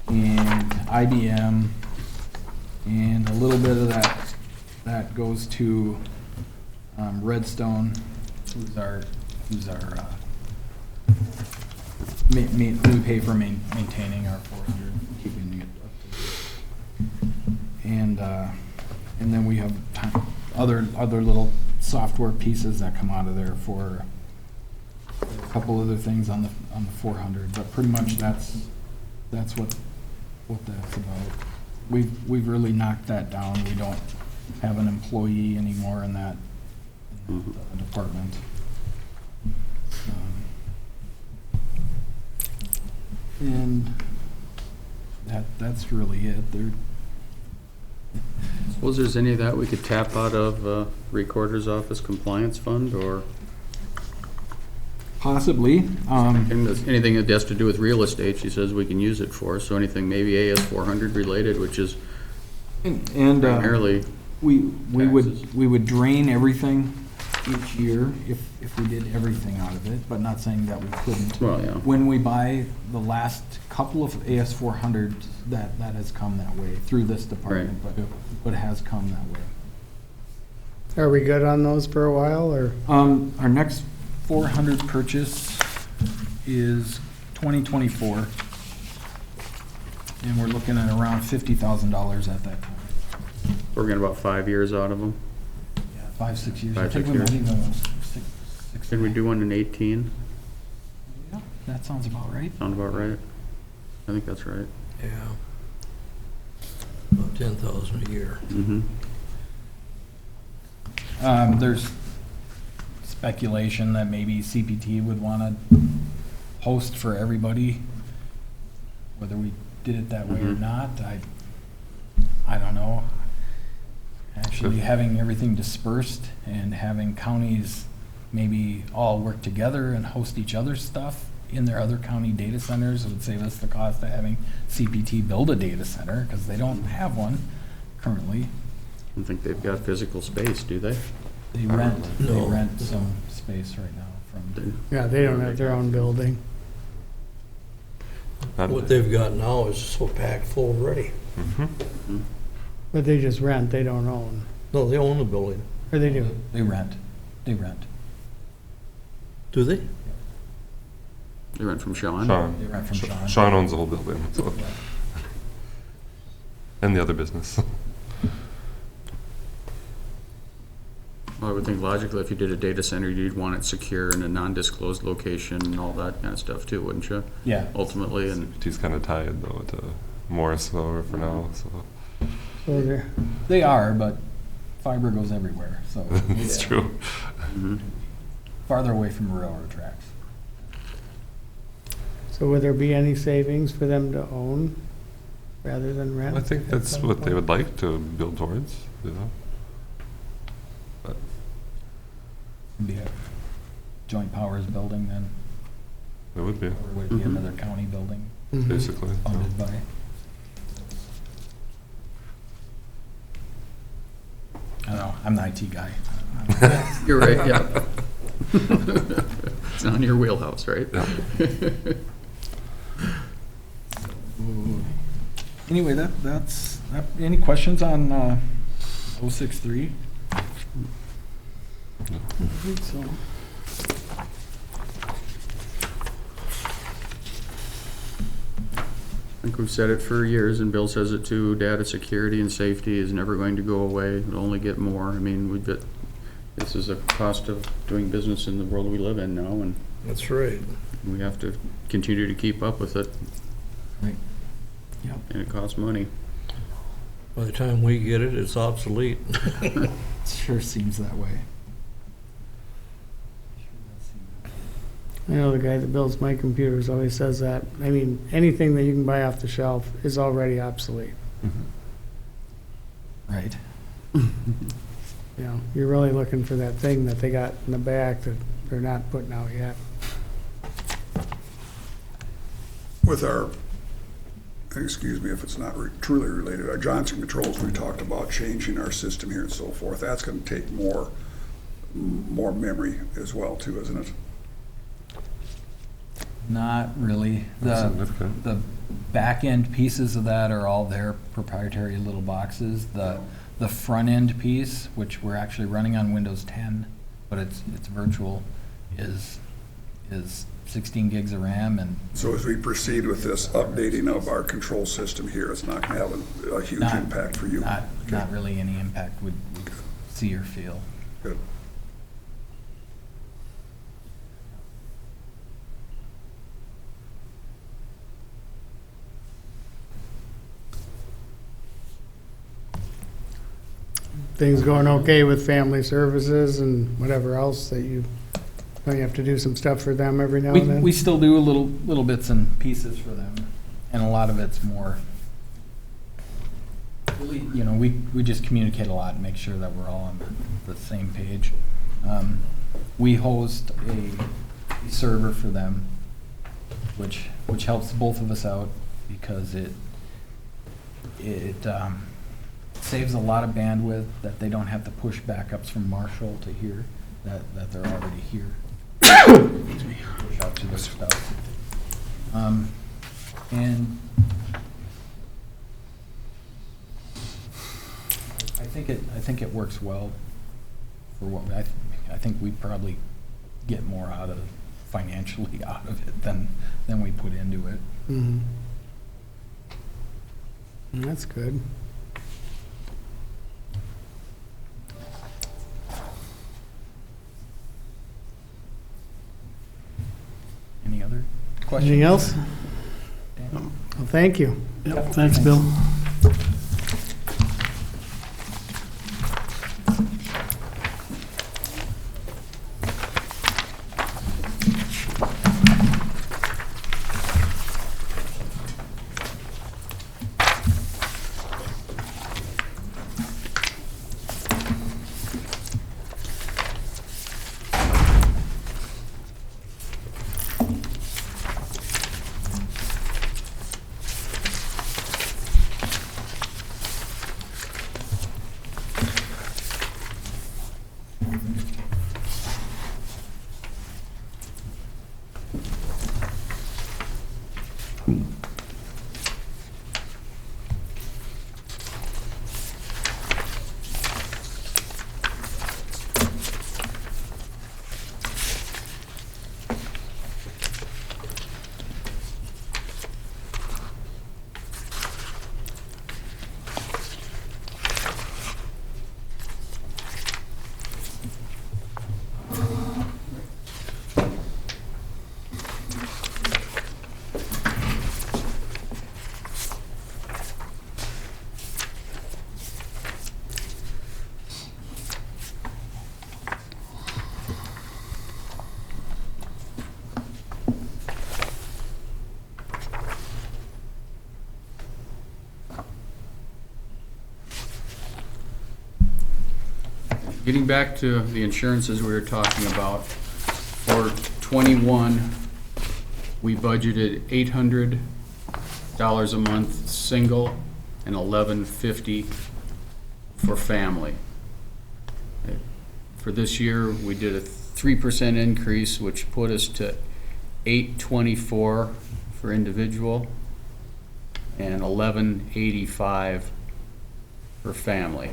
and IBM, and a little bit of that goes to Redstone, who's our we pay for maintaining our 400, keeping it up to date. And then we have other little software pieces that come out of there for a couple other things on the 400, but pretty much that's what that's about. We've really knocked that down. We don't have an employee anymore in that department. And that's really it. Suppose there's any of that we could tap out of Recorder's Office Compliance Fund, or Possibly. anything that has to do with real estate, she says we can use it for, so anything maybe AS 400 related, which is And primarily we taxes. would drain everything each year if we did everything out of it, but not saying that we couldn't. Well, yeah. When we buy the last couple of AS400s, that has come that way through this department, but it has come that way. Are we good on those for a while, or? Our next 400 purchase is 2024, and we're looking at around $50,000 at that time. We're getting about 5 years out of them. 5, 6 years. 5, I think 6 we might years. even go six. Did we do one in 18? Yeah, that sounds about right. Sound about right? I think that's right. Yeah. About 10,000 a year. Mm-hmm. There's speculation that maybe CPT would want to host for everybody, whether we did it that way or Mhm. not. I don't know. Actually, having everything dispersed and having counties maybe all work together and host each other's stuff in their other county data centers would save us the cost of having CPT build a data center, because they don't have one currently. I don't think they've got physical space, do they? They rent No. some space right now from. Yeah, they don't have their own building. What they've got now is so packed full already. But they just rent, they don't own. No, they own the building. Or they do. They rent. Do they? They rent from Sean? They rent from Sean. Sean owns the whole building, so. And the other business. Well, I would think logically, if you did a data center, you'd want it secure in a non-disclosed location and all that kind of stuff too, wouldn't you? Yeah. Ultimately, and He's kind of tied though to Morris though for now, so. So they're, They are, but fiber goes everywhere, so It's true. mhm. farther away from railroad tracks. so would there be any savings for them to own rather than rent? I think at that's some what they point? would like to build towards, you know? But It'd be a joint powers building then, it would be, or would it be Mhm. another county building Mhm. basically. funded by? I don't know, I'm the IT guy. You're right, yeah. It's on your wheelhouse, right? Anyway, that's, any questions on 063? I think so. I think we've said it for years, and Bill says it too, data security and safety is never going to go away, it'll only get more. I mean, we've got, this is a cost of doing business in the world we live in now, and That's right. we have to continue to keep up with it, Right. Yep. and it costs money. By the time we get it, it's obsolete. Sure seems that way. I know the guy that builds my computers always says that. I mean, anything that you can buy off the shelf is already obsolete. Right. You know, you're really looking for that thing that they got in the back that they're not putting out yet. With our, excuse me if it's not truly related, our Johnson Controls, we talked about changing our system here and so forth. That's gonna take more memory as well too, isn't it? Not really. Significant. The back-end pieces of that are all their proprietary little boxes. The front-end piece, which we're actually running on Windows 10, but it's virtual, is 16 gigs of RAM, and So as we proceed with this updating of our control system here, it's not gonna have a huge Not- impact for you? not really any impact would see or feel. Good. Things going okay with family services and whatever else that you, don't you have to do some stuff for them every now and then? We still do little bits and pieces for them, and a lot of it's more, you know, we just communicate a lot and make sure that we're all on the same page. We host a server for them, which helps both of us out because it saves a lot of bandwidth that they don't have to push backups from Marshall to here. that they're already here. Excuse me. Push out to their stuff. And I think it works well for what, I think we probably get more financially out of it than we put into it. Mhm. That's good. Any other questions? Anything else? Dan? Well, thank you. Yep, thanks, Bill. Getting back to the insurances we were talking about, for 21, we budgeted $800 a month single and $1150 for family. For this year, we did a 3% increase, which put us to $824 for individual and $1185 for family.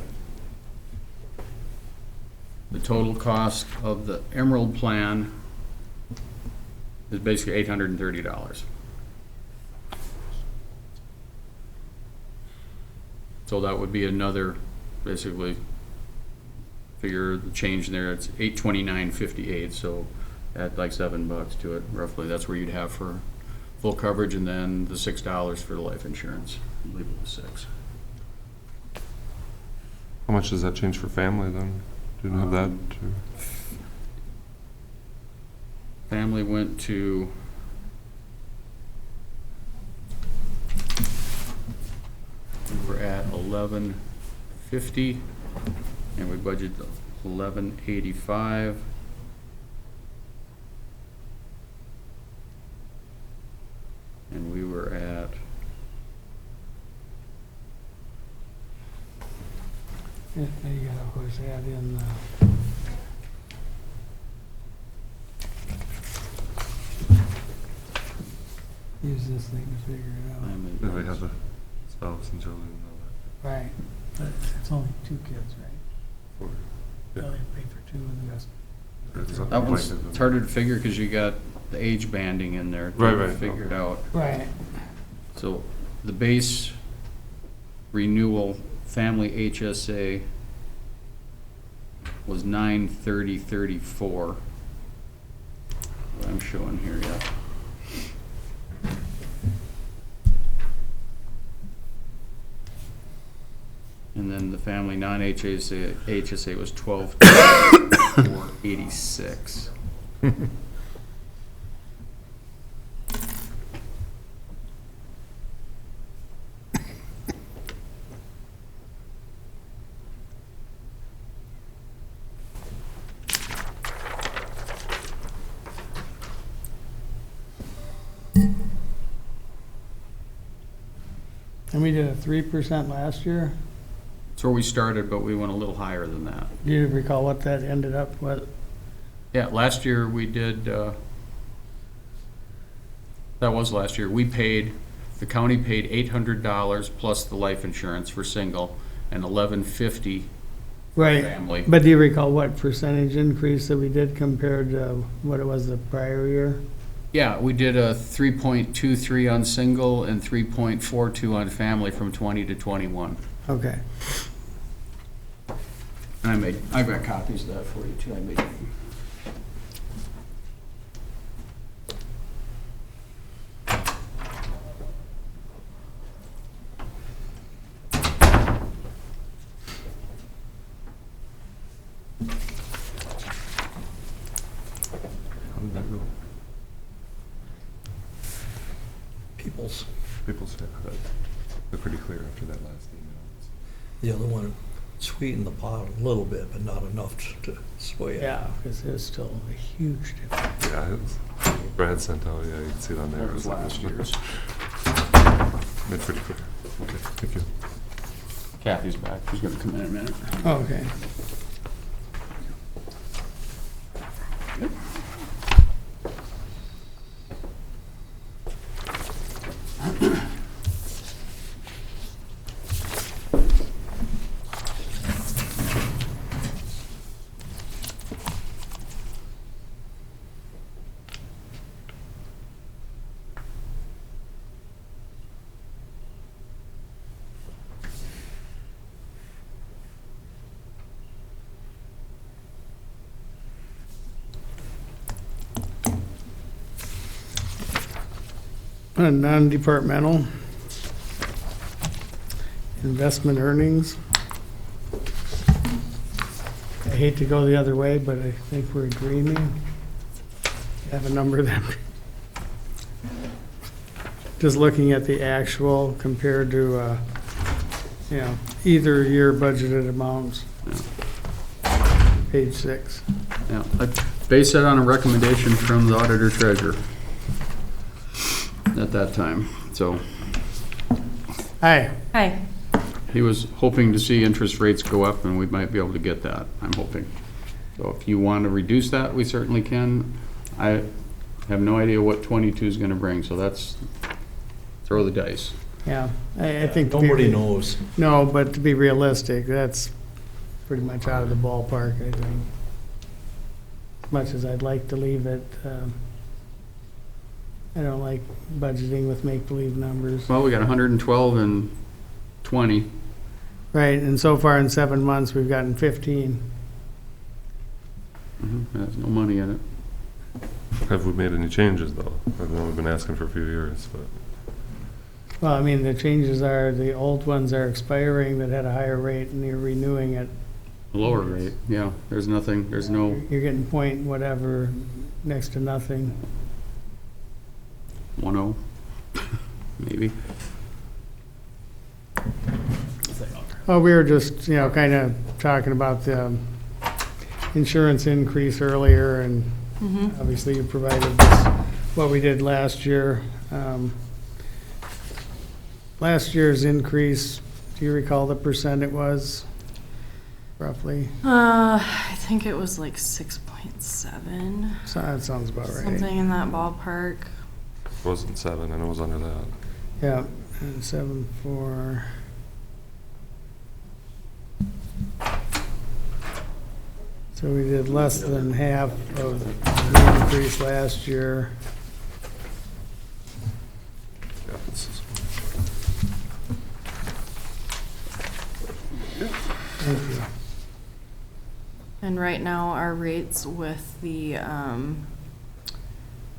The total cost of the Emerald plan is basically $830. So that would be another, basically, figure the change in there, it's $829.58, so add like $7 to it, roughly. That's where you'd have for full coverage, and then the $6 for the life insurance. I believe it was $6. How much does that change for family then? Didn't have that. Family went to we're at $1150, and we budgeted $1185. And we were at Yeah, you gotta, of course, add in use this thing to figure it out. Yeah, we have the spouse and children and all Right, but it's only 2 kids, right? that. You only pay for 2 and the rest. that one's it's harder to figure because you got the age banding in there to Right. figure it out. Right. So the base renewal family HSA was $930.34. What I'm showing here, yeah. And then the family non-HSA was $12,486. And we did a 3% last year. That's where we started, but we went a little higher than that. Do you recall what that ended up with? Yeah, last year we did, that was last year. We paid, the county paid $800 plus the life insurance for single and $1,150 Right. family. But do you recall what percentage increase that we did compared to what it was the prior year? Yeah, we did a 3.23 on single and 3.42 on family from 20 to 21. Okay. And I've got copies of that for you too. I made. How did that go? People's, People's, they're pretty clear after that last email. the other one sweetened the pot a little bit, but not enough to sway it. Yeah, because it's still a huge difference. Yeah, Brad sent out, yeah, you can see it on there. That was last year's. Made pretty clear. Okay, thank you. Kathy's back. She's gonna come in a minute. Okay. Non-departmental investment earnings. I hate to go the other way, but I think we're dreaming. Have a number that, just looking at the actual compared to, either year budgeted amounts. Page 6. Yeah, I based that on a recommendation from the auditor treasurer at that time. So Hi. Hi. he was hoping to see interest rates go up, and we might be able to get that, I'm hoping. So if you want to reduce that, we certainly can. I have no idea what 22 is going to bring, so that's, throw the dice. Yeah, I think. to be Nobody knows. No, but to be realistic, that's pretty much out of the ballpark, I think. As much as I'd like to leave it, I don't like budgeting with make-believe numbers. Well, we got 112 and 20. Right, and so far in 7 months, we've gotten 15. There's no money in it. Have we made any changes, though? I know we've been asking for a few years, but Well, I mean, the changes are, the old ones are expiring that had a higher rate, and you're renewing it. Lower rate, yeah. There's nothing, there's no, You're getting point whatever, next to nothing. 1.0, maybe. Oh, we were just, kind of talking about the insurance increase earlier, and obviously you provided this, what we did last year. Last year's increase, do you recall the percent it was, roughly? I think it was like 6.7, So that sounds about right. something in that ballpark. it wasn't 7, and it was under that. Yeah, and 7.4. So we did less than half of the increase last year. Yeah, this is- Thank you. And right now, our rates with the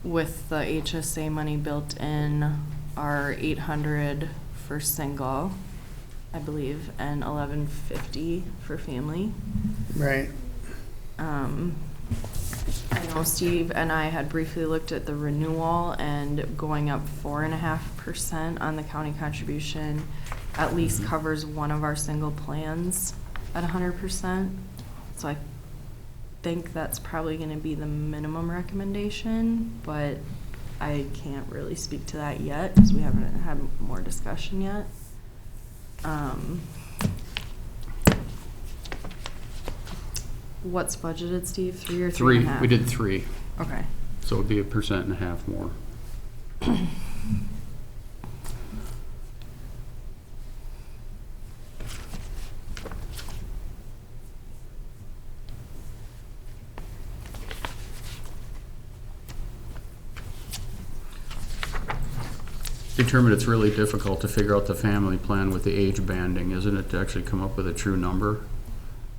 HSA money built in are 800 for single, I believe, and 1150 for family. Right. I know Steve and I had briefly looked at the renewal, and going up 4.5% on the county contribution at least covers one of our single plans at 100%. So I think that's probably gonna be the minimum recommendation, but I can't really speak to that yet because we haven't had more discussion yet. What's budgeted, Steve? 3 or 3, 3.5? we did 3, Okay. so it'd be 1.5% more. Determined it's really difficult to figure out the family plan with the age banding, isn't it, to actually come up with a true number?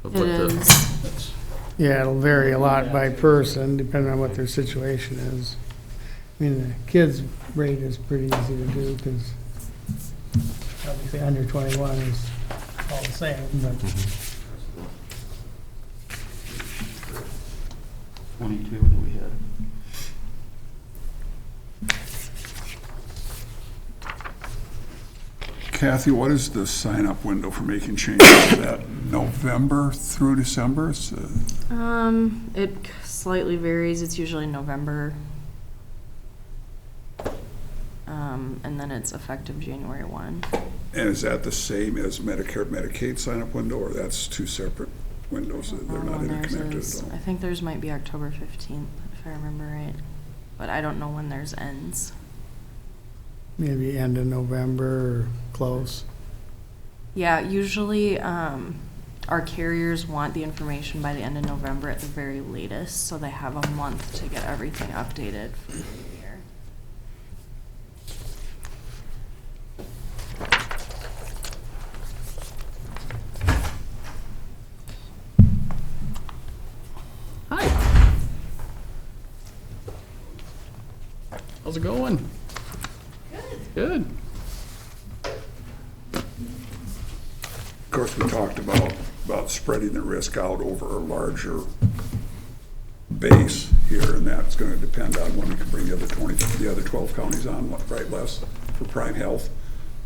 Of what It the- is. that's- Yeah, it'll vary a lot by person, depending on what their situation is. I mean, the kids' rate is pretty easy to do, because obviously under 21 is all the same, but 22 that we had. Kathy, what is the sign-up window for making changes? Is that November through December? It slightly varies. It's usually November. And then it's effective January 1. And is that the same as Medicare, Medicaid sign-up window, or that's two separate windows? They're not When theirs interconnected is- at all? I think theirs might be October 15th, if I remember right. But I don't know when theirs ends. maybe end of November or close. Yeah, usually, our carriers want the information by the end of November at the very latest, so they have a month to get everything updated for the new year. Hi. How's it going? Good. Of course, we talked about spreading the risk out over a larger base here, and that's gonna depend on when we can bring the other 12 counties on, right, Les, for prime health.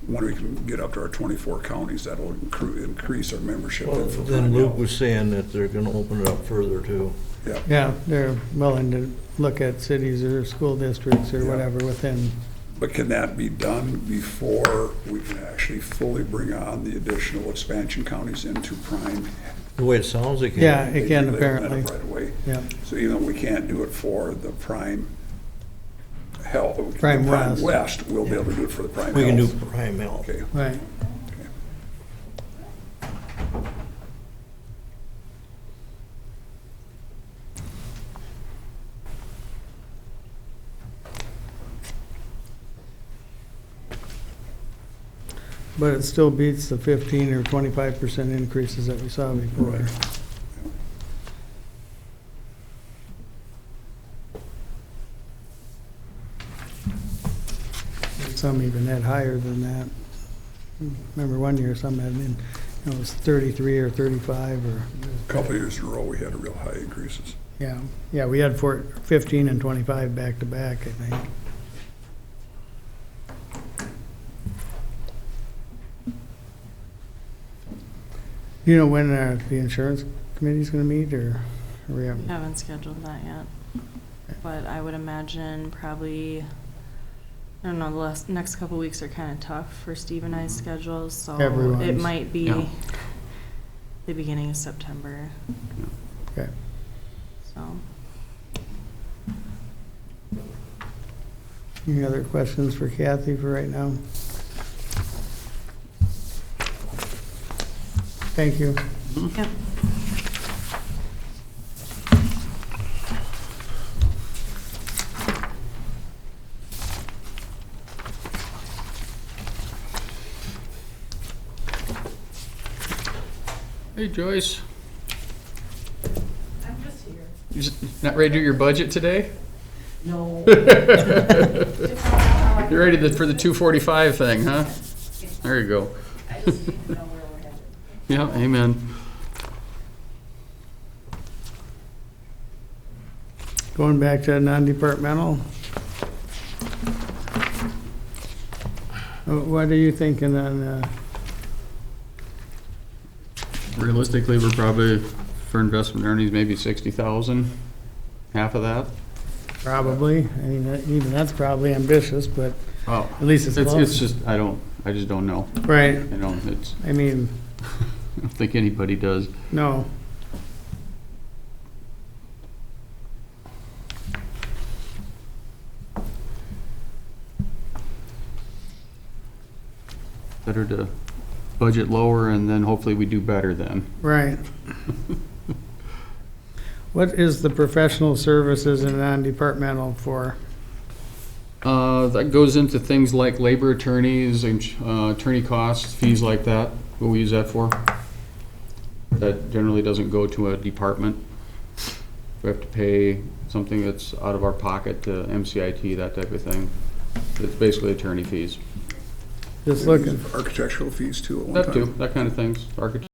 When we can get up to our 24 counties, that'll increase our membership. Well, for then prime Luke health. was saying that they're gonna open it up further too. Yeah, Yeah, they're willing to look at cities or school districts or Yeah. whatever within, but can that be done before we can actually fully bring on the additional expansion counties into prime? The way it sounds like. yeah, it They can implement apparently, it right away. yeah. So even though we can't do it for the prime health, Prime West. West, we'll be able to do it for the prime health. We can do prime health. Okay. Right. But it still beats the 15 or 25% increases that we saw before. Right. Some even had higher than that. Remember one year, some had been, it was 33 or 35 or, A couple of years in a row, we had real high increases. yeah. Yeah, we had 15 and 25 back to back, I think. You know when the insurance committee's gonna meet, or we have? Haven't scheduled that yet. But I would imagine probably, I don't know, next couple weeks are kind of tough for Steve and I's schedules, so it Everyone's. might be Yeah. the beginning of September, Okay. so. Any other questions for Kathy for right now? Thank you. Yep. Hey Joyce, I'm just here. you just not ready to do your budget today? No. You're ready for the 245 thing, huh? There you go. I just need to know where we're headed. Yeah, amen. Going back to non-departmental. What are you thinking on, Realistically, we're probably, for investment earnings, maybe 60,000, half of that. probably? I mean, even that's probably ambitious, but Oh, at least it's it's close. just, I just don't know. Right, You know, it's, I mean, I don't think anybody does. no. Better to budget lower and then hopefully we do better then. Right. What is the professional services and non-departmental for? That goes into things like labor attorneys and attorney costs, fees like that. What we use that for? That generally doesn't go to a department. We have to pay something that's out of our pocket to MCIT, that type of thing. It's basically attorney fees. Just looking. Architectural fees too at one That time. too, that kind of things. Architect